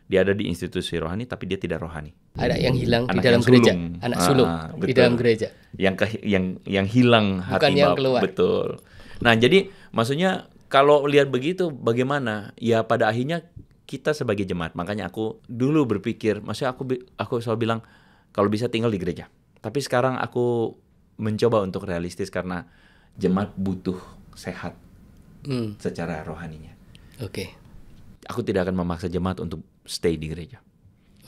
Speaker 1: dia ada di institusi rohani, tapi dia tidak rohani.
Speaker 2: Ada yang hilang
Speaker 1: Anak
Speaker 2: di dalam
Speaker 1: yang
Speaker 2: gereja,
Speaker 1: sulung.
Speaker 2: anak sulung di dalam gereja.
Speaker 1: Yang hilang hati,
Speaker 2: bukan yang keluar.
Speaker 1: Betul. Nah, jadi maksudnya kalau lihat begitu, bagaimana? Ya pada akhirnya kita sebagai jemaat, makanya aku dulu berpikir, maksudnya aku selalu bilang kalau bisa tinggal di gereja. Tapi sekarang aku mencoba untuk realistis karena jemaat butuh sehat secara rohaninya.
Speaker 2: Oke.
Speaker 1: Aku tidak akan memaksa jemaat untuk stay di gereja.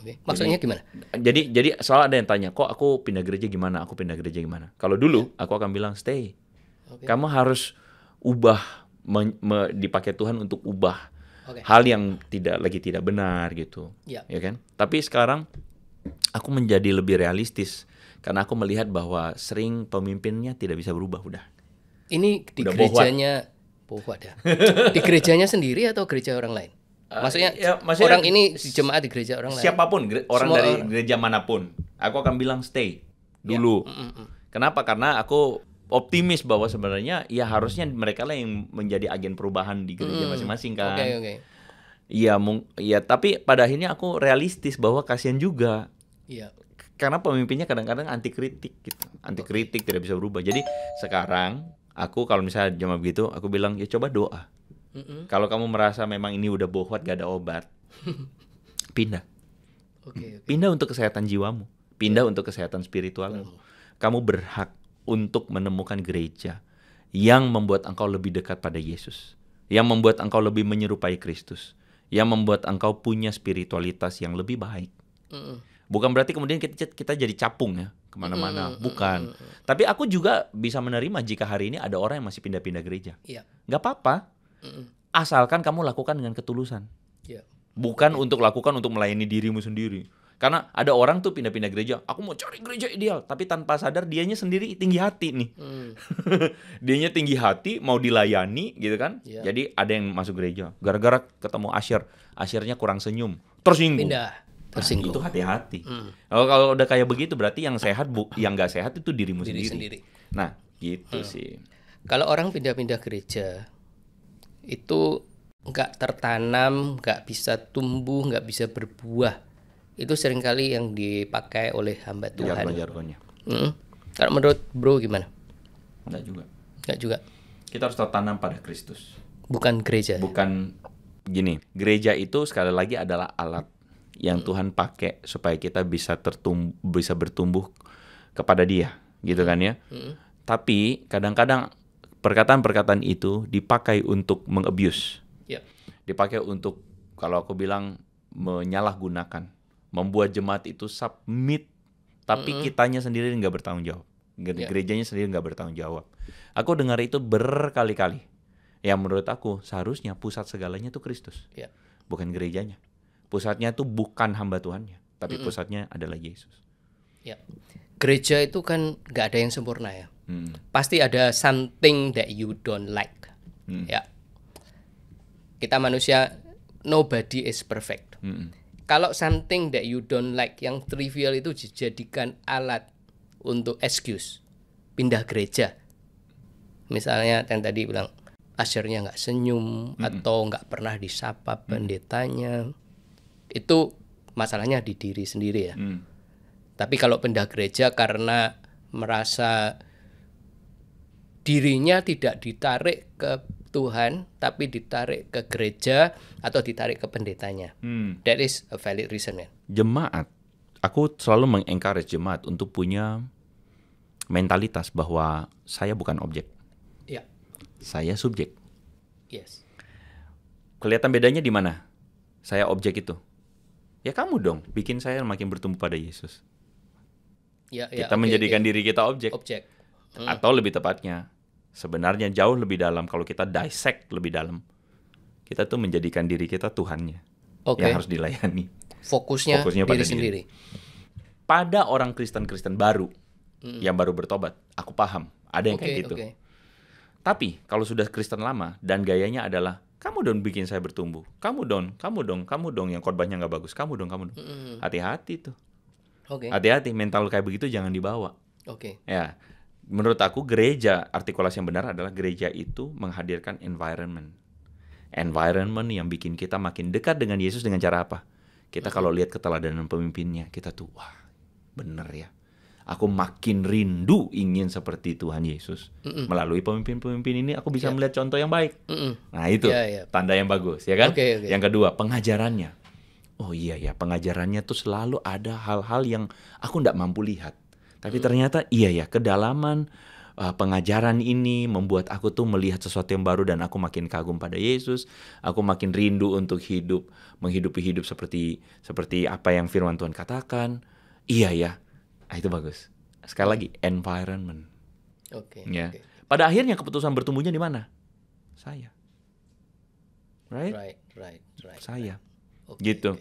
Speaker 2: Oke. Maksudnya gimana?
Speaker 1: Jadi selalu ada yang tanya, kok aku pindah gereja gimana? Aku pindah gereja gimana? Kalau dulu aku akan bilang stay. Okay. Kamu harus ubah, dipakai Tuhan untuk ubah hal yang tidak benar gitu, ya kan? Tapi sekarang aku menjadi lebih realistis karena aku melihat bahwa sering pemimpinnya tidak bisa berubah udah.
Speaker 2: Ini di gerejanya di gerejanya sendiri atau gereja orang lain? Maksudnya orang ini di jemaat di gereja orang lain.
Speaker 1: Siapapun orang dari gereja manapun, aku akan bilang stay dulu. Kenapa? Karena aku optimis bahwa sebenarnya ya harusnya mereka lah yang menjadi agen perubahan di gereja masing-masing kan.
Speaker 2: Oke.
Speaker 1: Iya, ya tapi pada akhirnya aku realistis bahwa kasihan juga.
Speaker 2: Iya.
Speaker 1: Karena pemimpinnya kadang-kadang anti kritik gitu. Anti kritik tidak bisa berubah. Jadi sekarang aku kalau misalnya cuma begitu, aku bilang ya coba doa. Kalau kamu merasa memang ini udah bohwat gak ada obat, pindah.
Speaker 2: Oke.
Speaker 1: Pindah untuk kesehatan jiwamu, pindah untuk kesehatan spiritualmu. Kamu berhak untuk menemukan gereja yang membuat engkau lebih dekat pada Yesus, yang membuat engkau lebih menyerupai Kristus, yang membuat engkau punya spiritualitas yang lebih baik. Bukan berarti kemudian kita jadi capung ya kemana-mana, bukan. Tapi aku juga bisa menerima jika hari ini ada orang yang masih pindah-pindah gereja.
Speaker 2: Iya.
Speaker 1: Gak apa-apa, asalkan kamu lakukan dengan ketulusan.
Speaker 2: Iya.
Speaker 1: Bukan untuk melayani dirimu sendiri. Karena ada orang tuh pindah-pindah gereja, aku mau cari gereja ideal, tapi tanpa sadar dianya sendiri tinggi hati nih. Dianya tinggi hati, mau dilayani gitu kan. Jadi ada yang masuk gereja, gara-gara ketemu asyirnya kurang senyum, tersinggung.
Speaker 2: Pindah. Tersinggung.
Speaker 1: Itu hati-hati. Kalau udah kayak begitu berarti yang sehat yang nggak sehat itu dirimu sendiri. Nah, gitu sih.
Speaker 2: Kalau orang pindah-pindah gereja itu nggak tertanam, nggak bisa tumbuh, nggak bisa berbuah. Itu seringkali yang dipakai oleh hamba Tuhan.
Speaker 1: Jargon-jargonnya.
Speaker 2: Kalau menurut Bro gimana?
Speaker 1: Enggak
Speaker 2: juga.
Speaker 1: Kita harus tertanam pada Kristus.
Speaker 2: Bukan gereja.
Speaker 1: Bukan gini. Gereja itu sekali lagi adalah alat yang Tuhan pakai supaya kita bisa bertumbuh kepada Dia, gitu kan ya. Tapi kadang-kadang perkataan-perkataan itu dipakai untuk mengabuse. Dipakai untuk, kalau aku bilang, menyalahgunakan, membuat jemaat itu submit, tapi kitanya sendiri nggak bertanggung jawab. Gerejanya sendiri nggak bertanggung jawab. Aku dengar itu berkali-kali. Yang menurut aku seharusnya pusat segalanya itu Kristus, bukan gerejanya. Pusatnya itu bukan hamba Tuhannya, tapi pusatnya adalah Yesus.
Speaker 2: Gereja itu kan nggak ada yang sempurna ya. Pasti ada something that you don't like. Ya. Kita manusia, nobody is perfect. Kalau something that you don't like, yang trivial itu dijadikan alat untuk excuse, pindah gereja. Misalnya yang tadi bilang, asyirnya nggak senyum, atau nggak pernah disapa pendetanya. Itu masalahnya di diri sendiri ya. Tapi kalau pindah gereja karena merasa dirinya tidak ditarik ke Tuhan, tapi ditarik ke gereja atau ditarik ke pendetanya. That is a valid reason, man.
Speaker 1: Jemaat, aku selalu mengencourage jemaat untuk punya mentalitas bahwa saya bukan objek. Saya subjek.
Speaker 2: Yes.
Speaker 1: Kelihatan bedanya di mana? Saya objek itu. Ya kamu dong, bikin saya makin bertumbuh pada Yesus. Kita menjadikan diri kita objek. Atau lebih tepatnya, sebenarnya jauh lebih dalam, kalau kita dissect lebih dalam, kita tuh menjadikan diri kita Tuhannya yang harus dilayani.
Speaker 2: Fokusnya diri sendiri.
Speaker 1: Pada orang Kristen baru yang baru bertobat, aku paham, ada yang kayak gitu. Tapi kalau sudah Kristen lama dan gayanya adalah, kamu dong bikin saya bertumbuh, kamu dong yang khotbahnya nggak bagus, kamu dong. Hati-hati tuh. Hati-hati, mental kayak begitu jangan dibawa. Ya, menurut aku gereja, artikulasi yang benar adalah gereja itu menghadirkan environment yang bikin kita makin dekat dengan Yesus. Dengan cara apa? Kita kalau lihat keteladanan pemimpinnya, kita tuh wah bener ya, aku makin rindu ingin seperti Tuhan Yesus. Melalui pemimpin-pemimpin ini aku bisa melihat contoh yang baik. Nah itu tanda yang bagus ya kan. Yang kedua, pengajarannya. Oh iya ya, pengajarannya tuh selalu ada hal-hal yang aku nggak mampu lihat. Tapi ternyata iya ya, kedalaman pengajaran ini membuat aku tuh melihat sesuatu yang baru dan aku makin kagum pada Yesus. Aku makin rindu untuk menghidupi hidup seperti apa yang firman Tuhan katakan. Iya ya. Nah, itu bagus. Sekali lagi, environment. Pada akhirnya keputusan bertumbuhnya di mana? Saya. Right. Saya. Gitu.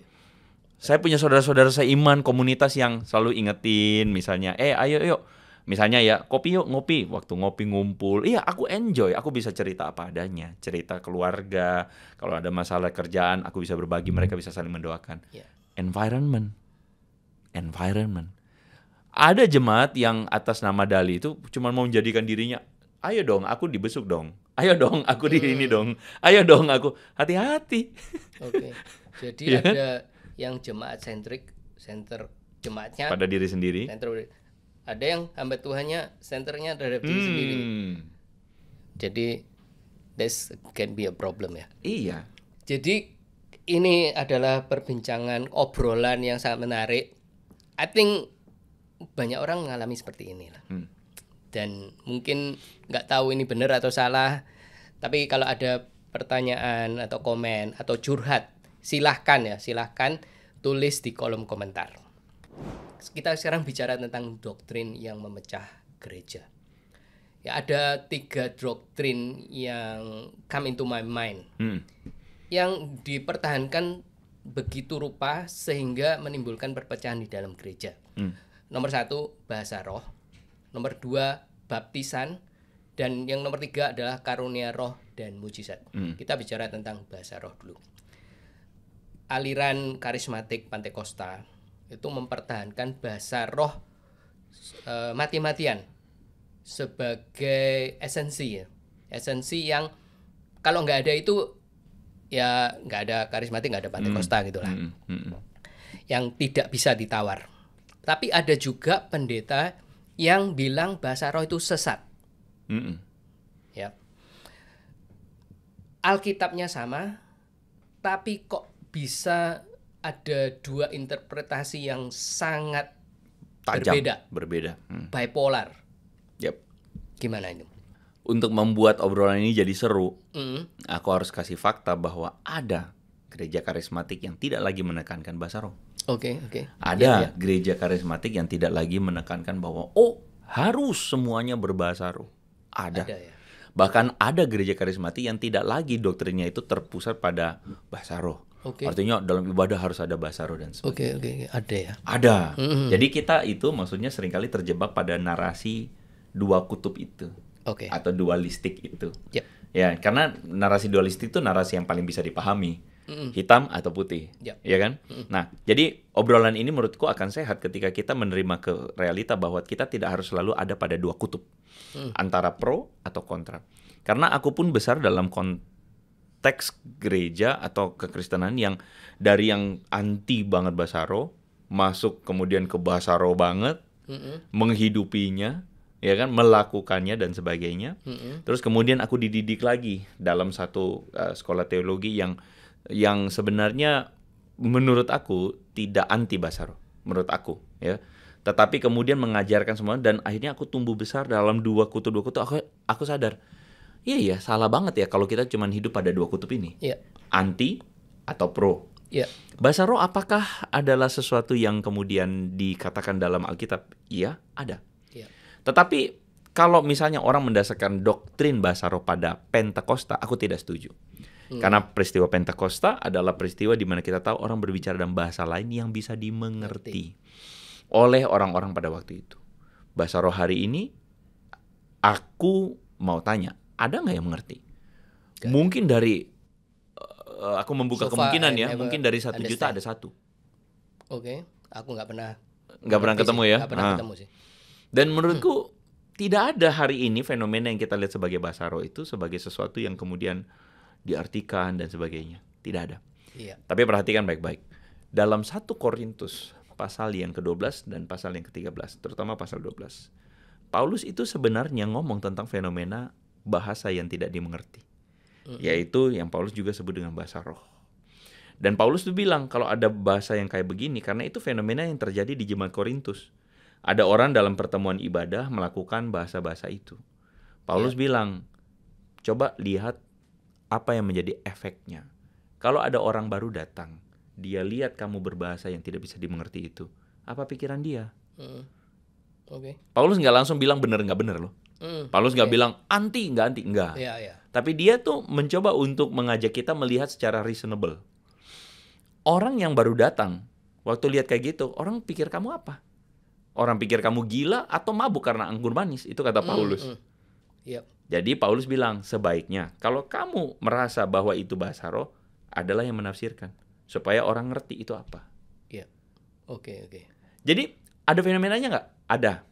Speaker 1: Saya punya saudara-saudara seiman, komunitas yang selalu ingetin, misalnya, ayo yuk. Misalnya ya, kopi yuk, ngopi. Waktu ngopi ngumpul, iya aku enjoy. Aku bisa cerita apa adanya. Cerita keluarga. Kalau ada masalah kerjaan, aku bisa berbagi. Mereka bisa saling mendoakan. Environment. ada jemaat yang atas nama dali itu cuma mau menjadikan dirinya, ayo dong aku dibesuk dong, ayo dong aku di ini dong, ayo dong aku, hati-hati.
Speaker 2: Oke. Jadi
Speaker 1: Iya kan?
Speaker 2: ada yang jemaat sentrik, center jemaatnya
Speaker 1: Pada diri sendiri.
Speaker 2: center. Ada yang hamba Tuhannya centernya terhadap diri sendiri. Jadi this can be a problem ya.
Speaker 1: Iya.
Speaker 2: Jadi ini adalah perbincangan obrolan yang sangat menarik. I think banyak orang mengalami seperti ini lah. Dan mungkin nggak tahu ini benar atau salah. Tapi kalau ada pertanyaan atau komen atau curhat, silahkan tulis di kolom komentar. Kita sekarang bicara tentang doktrin yang memecah gereja. Ya, ada 3 doktrin yang come into my mind. Yang dipertahankan begitu rupa sehingga menimbulkan perpecahan di dalam gereja. Nomor 1 bahasa roh, nomor 2 baptisan, dan yang nomor 3 adalah karunia roh dan mujizat. Kita bicara tentang bahasa roh dulu. Aliran karismatik Pantekosta itu mempertahankan bahasa roh mati-matian sebagai esensi ya. Esensi yang kalau nggak ada itu ya nggak ada karismatik, nggak ada Pantekosta gitulah. Yang tidak bisa ditawar. Tapi ada juga pendeta yang bilang bahasa roh itu sesat. Ya. Alkitabnya sama, tapi kok bisa ada 2 interpretasi yang sangat
Speaker 1: Tajam.
Speaker 2: berbeda.
Speaker 1: Berbeda.
Speaker 2: Bipolar.
Speaker 1: Yep.
Speaker 2: Gimana itu?
Speaker 1: Untuk membuat obrolan ini jadi seru, aku harus kasih fakta bahwa ada gereja karismatik yang tidak lagi menekankan bahasa roh.
Speaker 2: Oke.
Speaker 1: Ada gereja karismatik yang tidak lagi menekankan bahwa harus semuanya berbahasa roh. Ada
Speaker 2: ya.
Speaker 1: Bahkan ada gereja karismatik yang tidak lagi doktrinnya itu terpusat pada bahasa roh. Artinya dalam ibadah harus ada bahasa roh dan sebagainya.
Speaker 2: Oke, ada ya.
Speaker 1: Ada. Jadi kita itu maksudnya seringkali terjebak pada narasi 2 kutub itu. Atau dualistik itu.
Speaker 2: Yep.
Speaker 1: Ya, karena narasi dualistik itu narasi yang paling bisa dipahami. Hitam atau putih. Ya kan? Nah, jadi obrolan ini menurutku akan sehat ketika kita menerima ke realita bahwa kita tidak harus selalu ada pada 2 kutub. Antara pro atau kontra. Karena aku pun besar dalam konteks gereja atau kekristenan yang dari yang anti banget bahasa roh, masuk kemudian ke bahasa roh banget, menghidupinya, ya kan, melakukannya dan sebagainya. Terus kemudian aku dididik lagi dalam satu sekolah teologi yang sebenarnya menurut aku tidak anti bahasa roh, menurut aku, ya. Tetapi kemudian mengajarkan semua dan akhirnya aku tumbuh besar dalam 2 kutub aku sadar. Iya, salah banget ya kalau kita cuma hidup pada 2 kutub ini. Anti atau pro. Bahasa roh apakah adalah sesuatu yang kemudian dikatakan dalam Alkitab? Iya, ada. Tetapi kalau misalnya orang mendasarkan doktrin bahasa roh pada Pentakosta, aku tidak setuju. Karena peristiwa Pentakosta adalah peristiwa di mana kita tahu orang berbicara dalam bahasa lain yang bisa dimengerti oleh orang-orang pada waktu itu. Bahasa roh hari ini, aku mau tanya, ada nggak yang mengerti? Mungkin dari, aku membuka kemungkinan ya, mungkin dari 1 juta ada 1.
Speaker 2: Aku nggak pernah
Speaker 1: ketemu ya.
Speaker 2: Nggak pernah ketemu sih.
Speaker 1: Dan menurutku tidak ada hari ini fenomena yang kita lihat sebagai bahasa roh itu sebagai sesuatu yang kemudian diartikan dan sebagainya. Tidak ada. Tapi perhatikan baik-baik. Dalam 1 Korintus pasal yang ke-12 dan pasal yang ke-13, terutama pasal 12. Paulus itu sebenarnya ngomong tentang fenomena bahasa yang tidak dimengerti. Yaitu yang Paulus juga sebut dengan bahasa roh. Dan Paulus tuh bilang kalau ada bahasa yang kayak begini, karena itu fenomena yang terjadi di jemaat Korintus. Ada orang dalam pertemuan ibadah melakukan bahasa-bahasa itu. Paulus bilang, coba lihat apa yang menjadi efeknya. Kalau ada orang baru datang, dia lihat kamu berbahasa yang tidak bisa dimengerti itu, apa pikiran dia? Paulus nggak langsung bilang benar nggak benar loh. Paulus nggak bilang nggak anti, enggak. Tapi dia tuh mencoba untuk mengajak kita melihat secara reasonable. Orang yang baru datang, waktu lihat kayak gitu, orang pikir kamu apa? Orang pikir kamu gila atau mabuk karena anggur manis, itu kata Paulus. Jadi Paulus bilang, sebaiknya kalau kamu merasa bahwa itu bahasa roh, adalah yang menafsirkan. Supaya orang ngerti itu apa.
Speaker 2: Oke.
Speaker 1: Jadi ada fenomenanya nggak? ada.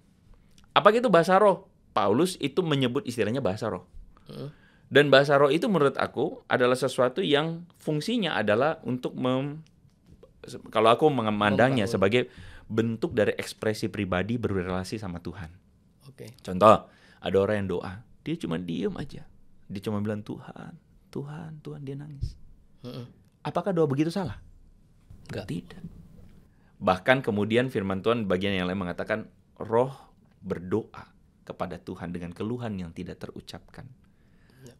Speaker 1: Apa itu bahasa roh? Paulus itu menyebut istilahnya bahasa roh. Dan bahasa roh itu menurut aku adalah sesuatu yang fungsinya adalah untuk kalau aku memandangnya sebagai bentuk dari ekspresi pribadi berrelasi sama Tuhan. Contoh, ada orang yang doa, dia cuma diem aja. Dia cuma bilang Tuhan, Tuhan, Tuhan, dia nangis. Apakah doa begitu salah?
Speaker 2: Enggak.
Speaker 1: Tidak. Bahkan kemudian firman Tuhan bagian yang lain mengatakan roh berdoa kepada Tuhan dengan keluhan yang tidak terucapkan.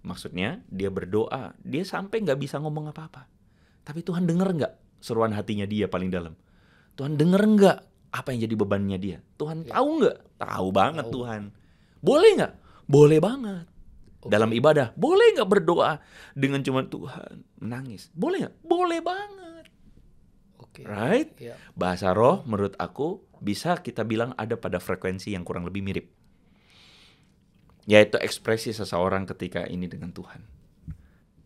Speaker 1: Maksudnya dia berdoa, dia sampai nggak bisa ngomong apa-apa. Tapi Tuhan dengar nggak seruan hatinya dia paling dalam? Tuhan dengar nggak apa yang jadi bebannya dia? Tuhan tahu nggak? Tahu banget Tuhan. Boleh nggak? Boleh banget. Dalam ibadah, boleh nggak berdoa dengan cuma Tuhan menangis? Boleh nggak? Boleh banget. Right? Bahasa roh menurut aku bisa kita bilang ada pada frekuensi yang kurang lebih mirip. Yaitu ekspresi seseorang ketika ini dengan Tuhan.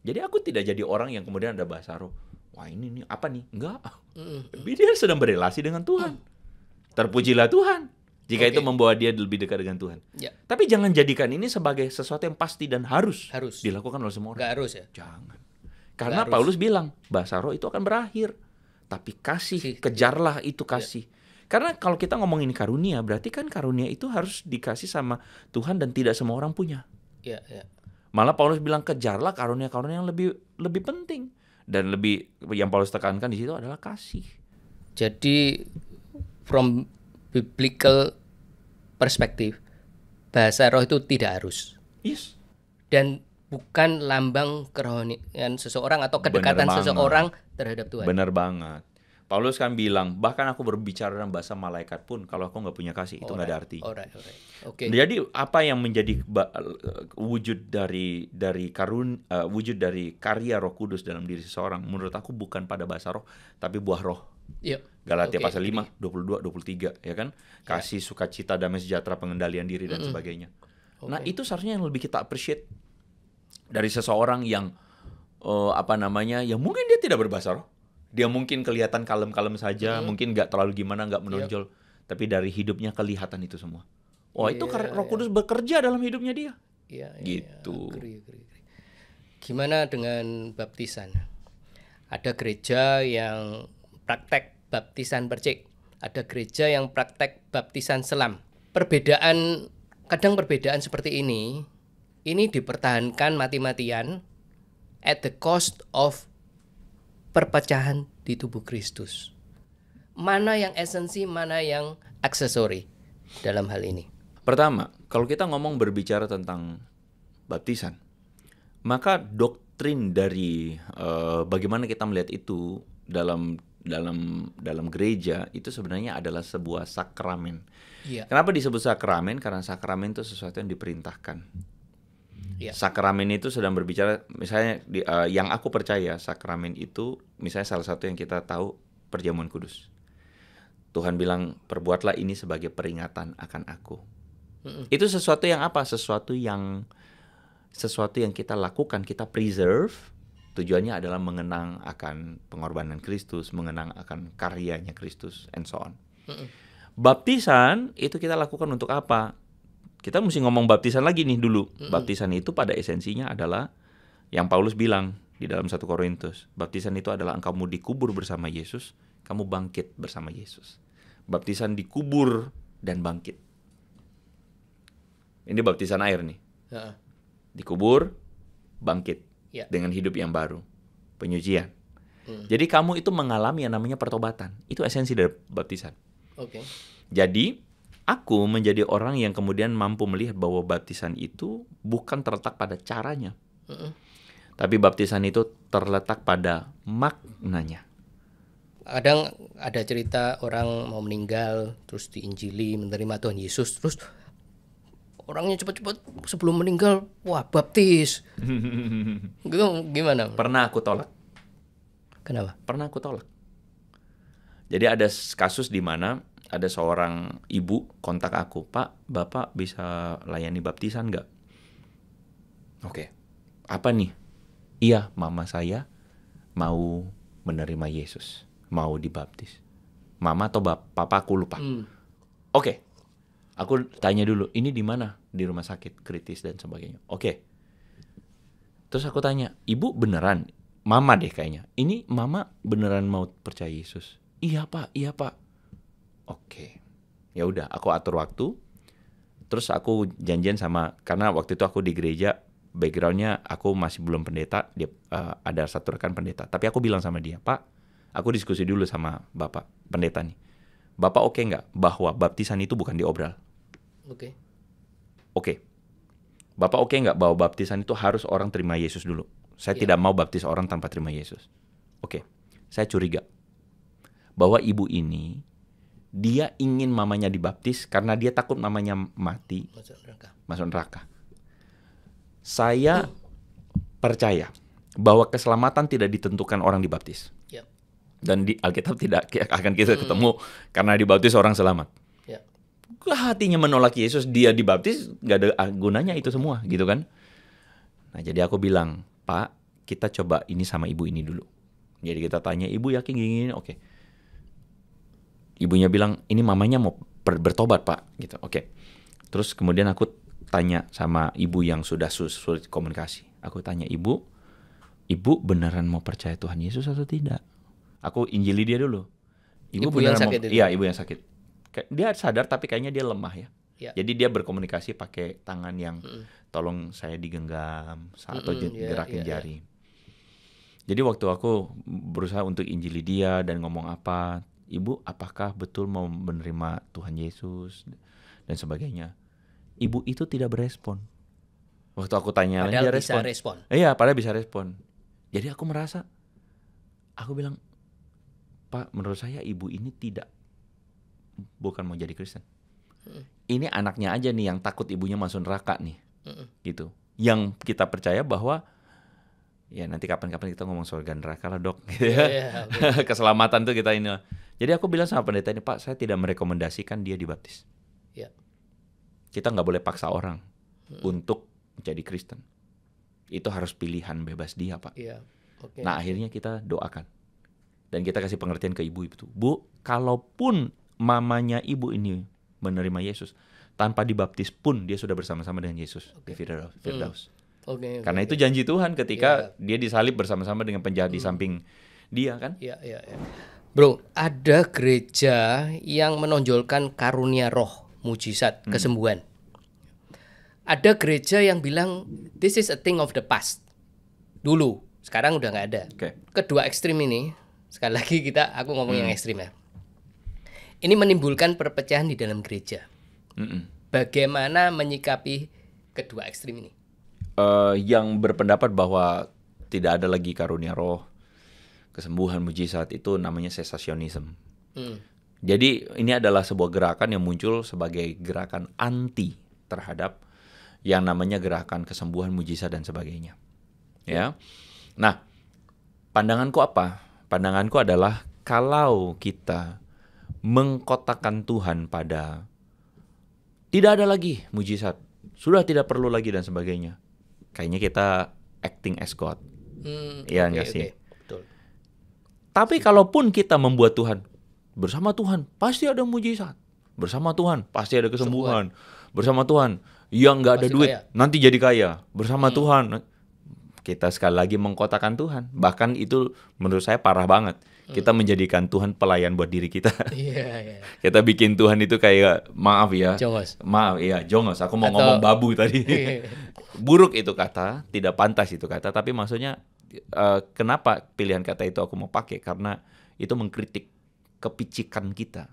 Speaker 1: Jadi aku tidak jadi orang yang kemudian ada bahasa roh. Wah ini apa nih? Enggak. Dia sedang berelasi dengan Tuhan. Terpujilah Tuhan. Jika itu membawa dia lebih dekat dengan Tuhan. Tapi jangan jadikan ini sebagai sesuatu yang pasti dan harus dilakukan oleh semua orang.
Speaker 2: Nggak harus ya?
Speaker 1: Jangan. Karena Paulus bilang, bahasa roh itu akan berakhir. Tapi kasih, kejarlah itu kasih. Karena kalau kita ngomongin karunia, berarti kan karunia itu harus dikasih sama Tuhan dan tidak semua orang punya. Malah Paulus bilang, kejarlah karunia-karunia yang lebih penting. Dan lebih yang Paulus tekankan di situ adalah kasih.
Speaker 2: Jadi from biblical perspektif, bahasa roh itu tidak harus.
Speaker 1: Yes.
Speaker 2: Dan bukan lambang kerohanian seseorang atau kedekatan seseorang terhadap Tuhan.
Speaker 1: Benar banget. Paulus kan bilang, bahkan aku berbicara dalam bahasa malaikat pun kalau aku nggak punya kasih, itu nggak ada arti. Jadi apa yang menjadi wujud dari wujud dari karya Roh Kudus dalam diri seseorang, menurut aku bukan pada bahasa roh, tapi buah roh. Galatia pasal 5, 22, 23, ya kan? Kasih, sukacita, damai sejahtera, pengendalian diri dan sebagainya. Nah, itu seharusnya yang lebih kita appreciate dari seseorang yang yang mungkin dia tidak berbahasa roh. Dia mungkin kelihatan kalem-kalem saja, mungkin nggak terlalu gimana, nggak menonjol, tapi dari hidupnya kelihatan itu semua. Itu Roh Kudus bekerja dalam hidupnya dia. Gitu.
Speaker 2: Gimana dengan baptisan? Ada gereja yang praktek baptisan percik, ada gereja yang praktek baptisan selam. Kadang perbedaan seperti ini dipertahankan mati-matian at the cost of perpecahan di tubuh Kristus. Mana yang esensi, mana yang aksesori dalam hal ini?
Speaker 1: Pertama, kalau kita ngomong berbicara tentang baptisan, maka doktrin dari bagaimana kita melihat itu dalam gereja itu sebenarnya adalah sebuah sakramen. Kenapa disebut sakramen? Karena sakramen itu sesuatu yang diperintahkan. Sakramen itu sedang berbicara, misalnya yang aku percaya sakramen itu, misalnya salah satu yang kita tahu perjamuan kudus. Tuhan bilang, perbuatlah ini sebagai peringatan akan aku. Itu sesuatu yang apa? Sesuatu yang kita lakukan, kita preserve. Tujuannya adalah mengenang akan pengorbanan Kristus, mengenang akan karyanya Kristus, and so on. Baptisan itu kita lakukan untuk apa? Kita mesti ngomong baptisan lagi nih dulu. Baptisan itu pada esensinya adalah yang Paulus bilang di dalam 1 Korintus. Baptisan itu adalah kamu dikubur bersama Yesus, kamu bangkit bersama Yesus. Baptisan dikubur dan bangkit. Ini baptisan air nih. Dikubur, bangkit dengan hidup yang baru. Penyucian. Jadi kamu itu mengalami yang namanya pertobatan. Itu esensi dari baptisan. Jadi aku menjadi orang yang kemudian mampu melihat bahwa baptisan itu bukan terletak pada caranya. Tapi baptisan itu terletak pada maknanya.
Speaker 2: Kadang ada cerita orang mau meninggal, terus diinjili, menerima Tuhan Yesus, terus orangnya cepat-cepat sebelum meninggal, wah baptis. Gitu gimana?
Speaker 1: Pernah aku tolak.
Speaker 2: Kenapa?
Speaker 1: Pernah aku tolak. Jadi ada kasus di mana ada seorang ibu kontak aku, Pak, Bapak bisa layani baptisan nggak? Oke. Apa nih? Iya, mama saya mau menerima Yesus, mau dibaptis. Mama atau papa aku lupa. Oke. Aku tanya dulu, ini di mana? Di rumah sakit kritis dan sebagainya. Oke. Terus aku tanya, ibu beneran? Mama deh kayaknya. Ini mama beneran mau percaya Yesus? Iya pak, iya pak. Oke. Ya udah, aku atur waktu. Terus aku janjian sama, karena waktu itu aku di gereja, backgroundnya aku masih belum pendeta. Dia ada satu rekan pendeta. Tapi aku bilang sama dia, Pak, aku diskusi dulu sama bapak pendeta nih. Bapak oke nggak bahwa baptisan itu bukan diobral?
Speaker 2: Oke.
Speaker 1: Oke. Bapak oke nggak bahwa baptisan itu harus orang terima Yesus dulu? Saya
Speaker 2: Iya.
Speaker 1: tidak mau baptis orang tanpa terima Yesus. Oke. Saya curiga bahwa ibu ini, dia ingin mamanya dibaptis karena dia takut mamanya mati, masuk neraka. Saya percaya bahwa keselamatan tidak ditentukan orang dibaptis.
Speaker 2: Ya.
Speaker 1: Dan di Alkitab tidak akan kita ketemu karena dibaptis orang selamat.
Speaker 2: Ya.
Speaker 1: Hatinya menolak Yesus, dia dibaptis, gak ada gunanya itu semua, gitu kan. Nah jadi aku bilang, Pak, kita coba ini sama ibu ini dulu. Jadi kita tanya, ibu yakin gini, oke. Ibunya bilang, ini mamanya mau bertobat pak, gitu. Oke. Terus kemudian aku tanya sama ibu yang sudah sulit komunikasi. Aku tanya, ibu beneran mau percaya Tuhan Yesus atau tidak? Aku injili dia dulu.
Speaker 2: Ibu yang sakit itu?
Speaker 1: Iya, ibu yang sakit. Dia sadar tapi kayaknya dia lemah ya.
Speaker 2: Ya.
Speaker 1: Jadi dia berkomunikasi pakai tangan yang tolong saya digenggam atau gerakin jari. Jadi waktu aku berusaha untuk injili dia dan ngomong apa, ibu apakah betul mau menerima Tuhan Yesus dan sebagainya. Ibu itu tidak berespon. Waktu aku tanya lagi dia
Speaker 2: bisa
Speaker 1: respon.
Speaker 2: respon.
Speaker 1: Iya, padahal bisa respon. Jadi aku merasa, aku bilang, Pak, menurut saya ibu ini bukan mau jadi Kristen. Ini anaknya aja nih yang takut ibunya masuk neraka nih. Gitu. Yang kita percaya bahwa ya nanti kapan-kapan kita ngomong surga neraka lah dok. Gitu ya. Okay. Keselamatan tuh kita ini. Jadi aku bilang sama pendeta ini, Pak, saya tidak merekomendasikan dia dibaptis.
Speaker 2: Ya.
Speaker 1: Kita nggak boleh paksa orang untuk jadi Kristen. Itu harus pilihan bebas dia, Pak.
Speaker 2: Ya. Okay.
Speaker 1: Nah akhirnya kita doakan. Dan kita kasih pengertian ke ibu itu. Bu, kalaupun mamanya ibu ini menerima Yesus, tanpa dibaptis pun dia sudah bersama-sama dengan Yesus di Firdaus. Karena itu janji Tuhan ketika dia disalib bersama-sama dengan penjahat di samping dia kan.
Speaker 2: Iya. Bro, ada gereja yang menonjolkan karunia roh, mujizat, kesembuhan. Ada gereja yang bilang this is a thing of the past. Dulu, sekarang udah nggak ada. Kedua ekstrim ini, sekali lagi aku ngomong yang ekstrim ya. Ini menimbulkan perpecahan di dalam gereja. Bagaimana menyikapi kedua ekstrim ini?
Speaker 1: Yang berpendapat bahwa tidak ada lagi karunia roh, kesembuhan, mujizat, itu namanya sesasionisme. Jadi ini adalah sebuah gerakan yang muncul sebagai gerakan anti terhadap yang namanya gerakan kesembuhan, mujizat dan sebagainya. Ya. Nah, pandanganku apa? Pandanganku adalah kalau kita mengkotakkan Tuhan pada tidak ada lagi mujizat, sudah tidak perlu lagi dan sebagainya, kayaknya kita acting as God. Iya enggak sih?
Speaker 2: Betul.
Speaker 1: Tapi kalaupun kita membuat Tuhan, bersama Tuhan pasti ada mujizat, bersama Tuhan pasti ada kesembuhan, bersama Tuhan yang nggak ada duit kaya, nanti jadi kaya, bersama Tuhan. Kita sekali lagi mengkotakkan Tuhan. Bahkan itu menurut saya parah banget. Kita menjadikan Tuhan pelayan buat diri kita. Kita bikin Tuhan itu kayak, maaf ya,
Speaker 2: jongos.
Speaker 1: Maaf ya, jongos. Aku mau ngomong babu tadi. Buruk itu kata, tidak pantas itu kata. Tapi maksudnya kenapa pilihan kata itu aku mau pakai? Karena itu mengkritik kepicikan kita,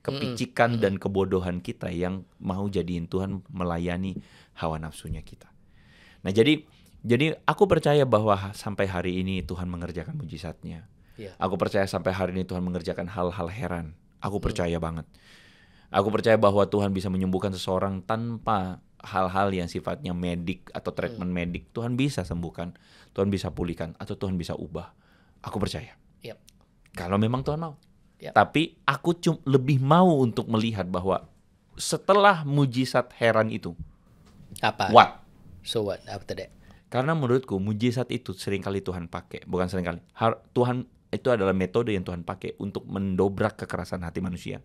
Speaker 1: kepicikan dan kebodohan kita yang mau jadiin Tuhan melayani hawa nafsunya kita. Nah jadi aku percaya bahwa sampai hari ini Tuhan mengerjakan mujizatnya. Aku percaya sampai hari ini Tuhan mengerjakan hal-hal heran. Aku percaya banget. Aku percaya bahwa Tuhan bisa menyembuhkan seseorang tanpa hal-hal yang sifatnya medik atau treatment medik. Tuhan bisa sembuhkan, Tuhan bisa pulihkan, atau Tuhan bisa ubah. Aku percaya. Kalau memang Tuhan mau. Tapi aku lebih mau untuk melihat bahwa setelah mujizat heran itu,
Speaker 2: apa?
Speaker 1: What?
Speaker 2: So what after that?
Speaker 1: Karena menurutku mujizat itu seringkali Tuhan pakai, bukan seringkali. Tuhan itu adalah metode yang Tuhan pakai untuk mendobrak kekerasan hati manusia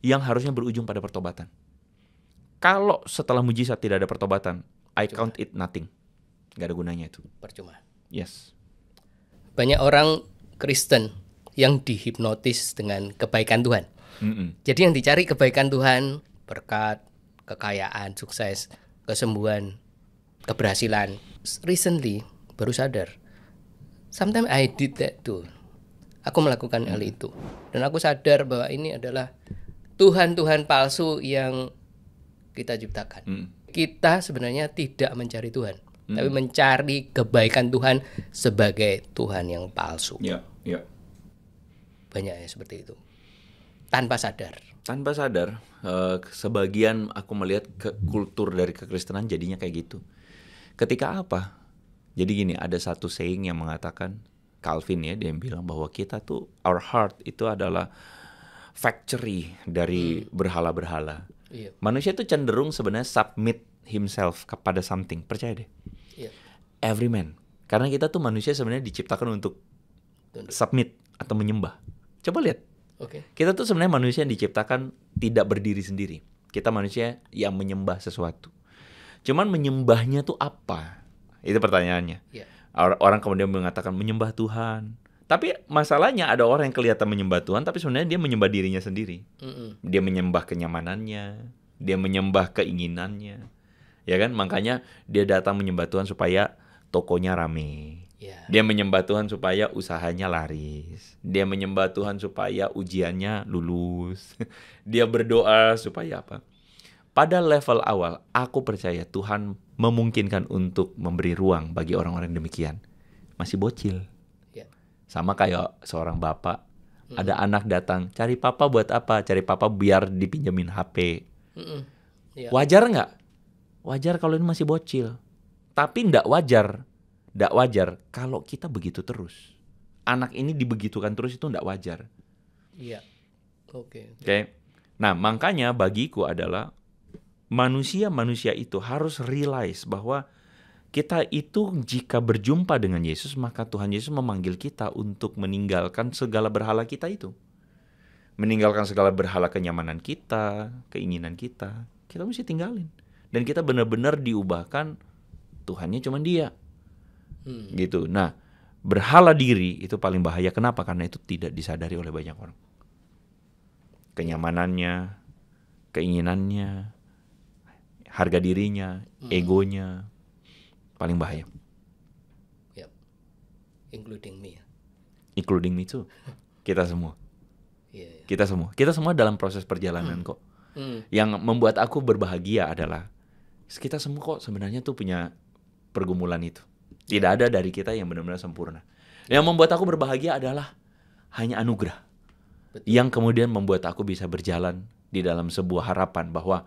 Speaker 1: yang harusnya berujung pada pertobatan. Kalau setelah mujizat tidak ada pertobatan, I count it nothing. Gak ada gunanya itu.
Speaker 2: Percuma.
Speaker 1: Yes.
Speaker 2: Banyak orang Kristen yang dihipnotis dengan kebaikan Tuhan. Jadi yang dicari kebaikan Tuhan, berkat, kekayaan, sukses, kesembuhan, keberhasilan. Recently baru sadar, sometimes I did that too. Aku melakukan hal itu, dan aku sadar bahwa ini adalah Tuhan-Tuhan palsu yang kita ciptakan. Kita sebenarnya tidak mencari Tuhan, tapi mencari kebaikan Tuhan sebagai Tuhan yang palsu. Banyak ya seperti itu. Tanpa sadar.
Speaker 1: Tanpa sadar, sebagian aku melihat kultur dari kekristenan jadinya kayak gitu. Ketika apa? Jadi gini, ada satu saying yang mengatakan, Calvin ya, dia yang bilang bahwa kita tuh, our heart itu adalah factory dari berhala-berhala.
Speaker 2: Iya.
Speaker 1: Manusia itu cenderung sebenarnya submit himself kepada something. Percaya deh.
Speaker 2: Iya.
Speaker 1: Every man. Karena kita tuh manusia sebenarnya diciptakan untuk submit atau menyembah. Coba lihat.
Speaker 2: Oke.
Speaker 1: Kita tuh sebenarnya manusia yang diciptakan tidak berdiri sendiri. Kita manusia yang menyembah sesuatu. Cuman menyembahnya tuh apa? Itu pertanyaannya.
Speaker 2: Iya.
Speaker 1: Orang kemudian mengatakan menyembah Tuhan. Tapi masalahnya ada orang yang kelihatan menyembah Tuhan, tapi sebenarnya dia menyembah dirinya sendiri. Dia menyembah kenyamanannya, dia menyembah keinginannya. Ya kan? Makanya dia datang menyembah Tuhan supaya tokonya rame.
Speaker 2: Yeah.
Speaker 1: Dia menyembah Tuhan supaya usahanya laris. Dia menyembah Tuhan supaya ujiannya lulus. Dia berdoa supaya apa? Pada level awal, aku percaya Tuhan memungkinkan untuk memberi ruang bagi orang-orang demikian. Masih bocil.
Speaker 2: Yeah.
Speaker 1: Sama kayak seorang bapak. Ada anak datang, cari papa buat apa? Cari papa biar dipinjemin HP.
Speaker 2: Yeah.
Speaker 1: Wajar nggak? Wajar kalau ini masih bocil. Tapi nggak wajar. Nggak wajar kalau kita begitu terus. Anak ini dibegitukan terus itu nggak wajar.
Speaker 2: Iya. Oke.
Speaker 1: Nah, makanya bagiku adalah manusia-manusia itu harus realize bahwa kita itu jika berjumpa dengan Yesus, maka Tuhan Yesus memanggil kita untuk meninggalkan segala berhala kita itu. Meninggalkan segala berhala kenyamanan kita, keinginan kita. Kita mesti tinggalin. Dan kita benar-benar diubahkan, Tuhannya cuma Dia. Gitu. Nah, berhala diri itu paling bahaya. Kenapa? Karena itu tidak disadari oleh banyak orang. Kenyamanannya, keinginannya, harga dirinya, egonya, paling bahaya.
Speaker 2: Yep. Including me.
Speaker 1: Including me too. Kita semua.
Speaker 2: Yeah.
Speaker 1: Kita semua dalam proses perjalanan kok. Yang membuat aku berbahagia adalah kita semua kok sebenarnya tuh punya pergumulan itu. Tidak ada dari kita yang benar-benar sempurna. Yang membuat aku berbahagia adalah hanya anugerah.
Speaker 2: Betul.
Speaker 1: Yang kemudian membuat aku bisa berjalan di dalam sebuah harapan bahwa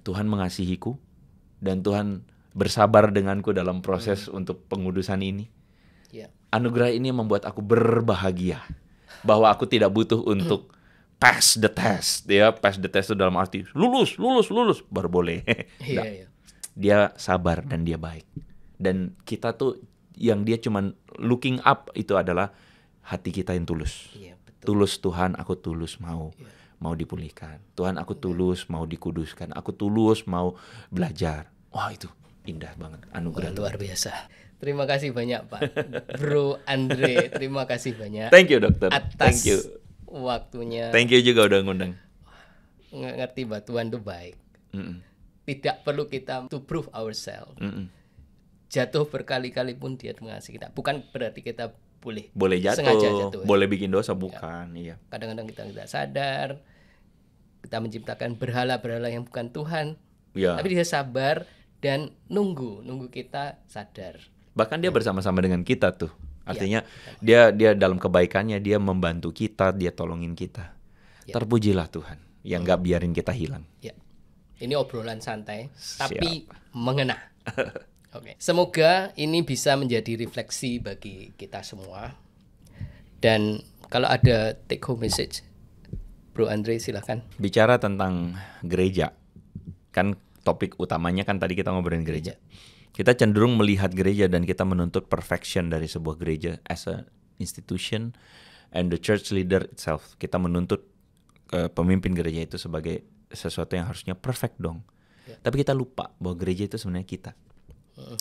Speaker 1: Tuhan mengasihiku dan Tuhan bersabar denganku dalam proses untuk pengudusan ini.
Speaker 2: Yeah.
Speaker 1: Anugerah ini membuat aku berbahagia bahwa aku tidak butuh untuk pass the test. Pass the test itu dalam arti lulus baru boleh.
Speaker 2: Iya.
Speaker 1: Dia sabar dan dia baik. Dan kita tuh yang dia cuman looking up itu adalah hati kita yang tulus.
Speaker 2: Iya, betul.
Speaker 1: Tulus Tuhan, aku tulus mau dipulihkan. Tuhan, aku tulus mau dikuduskan. Aku tulus mau belajar. Wah, itu indah banget anugerah.
Speaker 2: Luar biasa. Terima kasih banyak Pak Bro Andre. Terima kasih banyak.
Speaker 1: Thank you dokter.
Speaker 2: Atas
Speaker 1: Thank you.
Speaker 2: Waktunya.
Speaker 1: Thank you juga udah ngundang.
Speaker 2: Ngerti bahwa Tuhan itu baik. Tidak perlu kita to prove ourselves. Jatuh berkali-kali pun Dia mengasihi kita. Bukan berarti kita boleh sengaja jatuh.
Speaker 1: Boleh bikin dosa, bukan. Iya.
Speaker 2: Kadang-kadang kita tidak sadar. Kita menciptakan berhala-berhala yang bukan Tuhan.
Speaker 1: Ya.
Speaker 2: Tapi Dia sabar dan nunggu kita sadar.
Speaker 1: Bahkan Dia bersama-sama dengan kita tuh. Artinya dia dalam kebaikannya Dia membantu kita, Dia tolongin kita. Terpujilah Tuhan yang nggak biarin kita hilang.
Speaker 2: Ya. Ini obrolan santai, tapi mengena. Oke. Semoga ini bisa menjadi refleksi bagi kita semua. Dan kalau ada take home message, Bro Andre silahkan.
Speaker 1: Bicara tentang gereja, kan topik utamanya kan tadi kita ngobrolin gereja. Kita cenderung melihat gereja dan kita menuntut perfection dari sebuah gereja as a institution and the church leader itself. Kita menuntut pemimpin gereja itu sebagai sesuatu yang harusnya perfect dong. Tapi kita lupa bahwa gereja itu sebenarnya kita.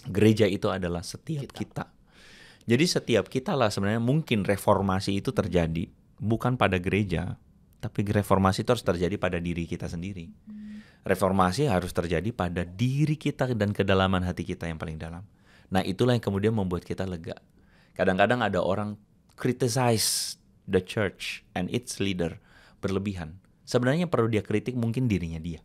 Speaker 1: Gereja itu adalah setiap kita. Jadi setiap kita lah sebenarnya mungkin reformasi itu terjadi bukan pada gereja, tapi reformasi itu harus terjadi pada diri kita sendiri. Reformasi harus terjadi pada diri kita dan kedalaman hati kita yang paling dalam. Nah, itulah yang kemudian membuat kita lega. Kadang-kadang ada orang criticize the church and its leader berlebihan. Sebenarnya perlu dia kritik mungkin dirinya dia.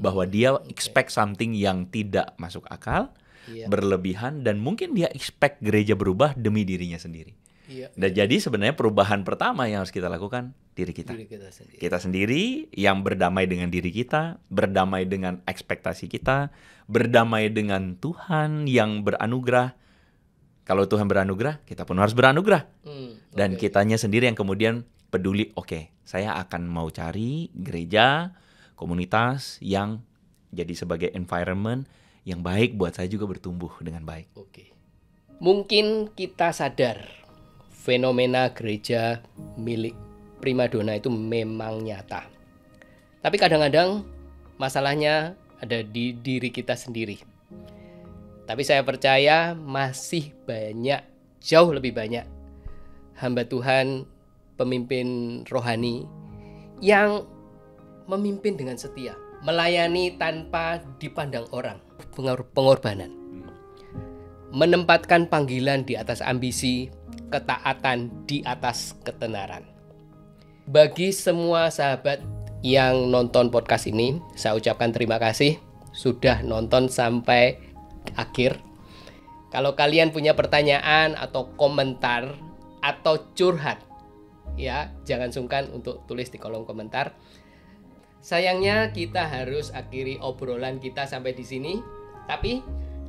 Speaker 1: Bahwa dia expect something yang tidak masuk akal, berlebihan, dan mungkin dia expect gereja berubah demi dirinya sendiri. Dan jadi sebenarnya perubahan pertama yang harus kita lakukan diri kita. Kita sendiri yang berdamai dengan diri kita, berdamai dengan ekspektasi kita, berdamai dengan Tuhan yang beranugerah. Kalau Tuhan beranugerah, kita pun harus beranugerah. Dan kitanya sendiri yang kemudian peduli, saya akan mau cari gereja, komunitas yang jadi sebagai environment yang baik buat saya juga bertumbuh dengan baik.
Speaker 2: Mungkin kita sadar fenomena gereja milik primadona itu memang nyata. Tapi kadang-kadang masalahnya ada di diri kita sendiri. Tapi saya percaya masih banyak, jauh lebih banyak hamba Tuhan, pemimpin rohani yang memimpin dengan setia, melayani tanpa dipandang orang, pengorbanan, menempatkan panggilan di atas ambisi, ketaatan di atas ketenaran. Bagi semua sahabat yang nonton podcast ini, saya ucapkan terima kasih sudah nonton sampai akhir. Kalau kalian punya pertanyaan atau komentar atau curhat, ya jangan sungkan untuk tulis di kolom komentar. Sayangnya kita harus akhiri obrolan kita sampai di sini. Tapi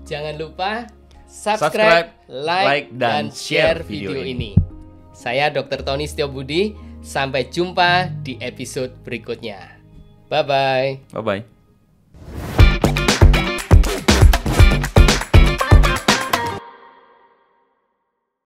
Speaker 2: jangan lupa subscribe, like, dan share video ini. Saya Dr. Tony Setiobudi. Sampai jumpa di episode berikutnya. Bye-bye.
Speaker 1: Bye-bye.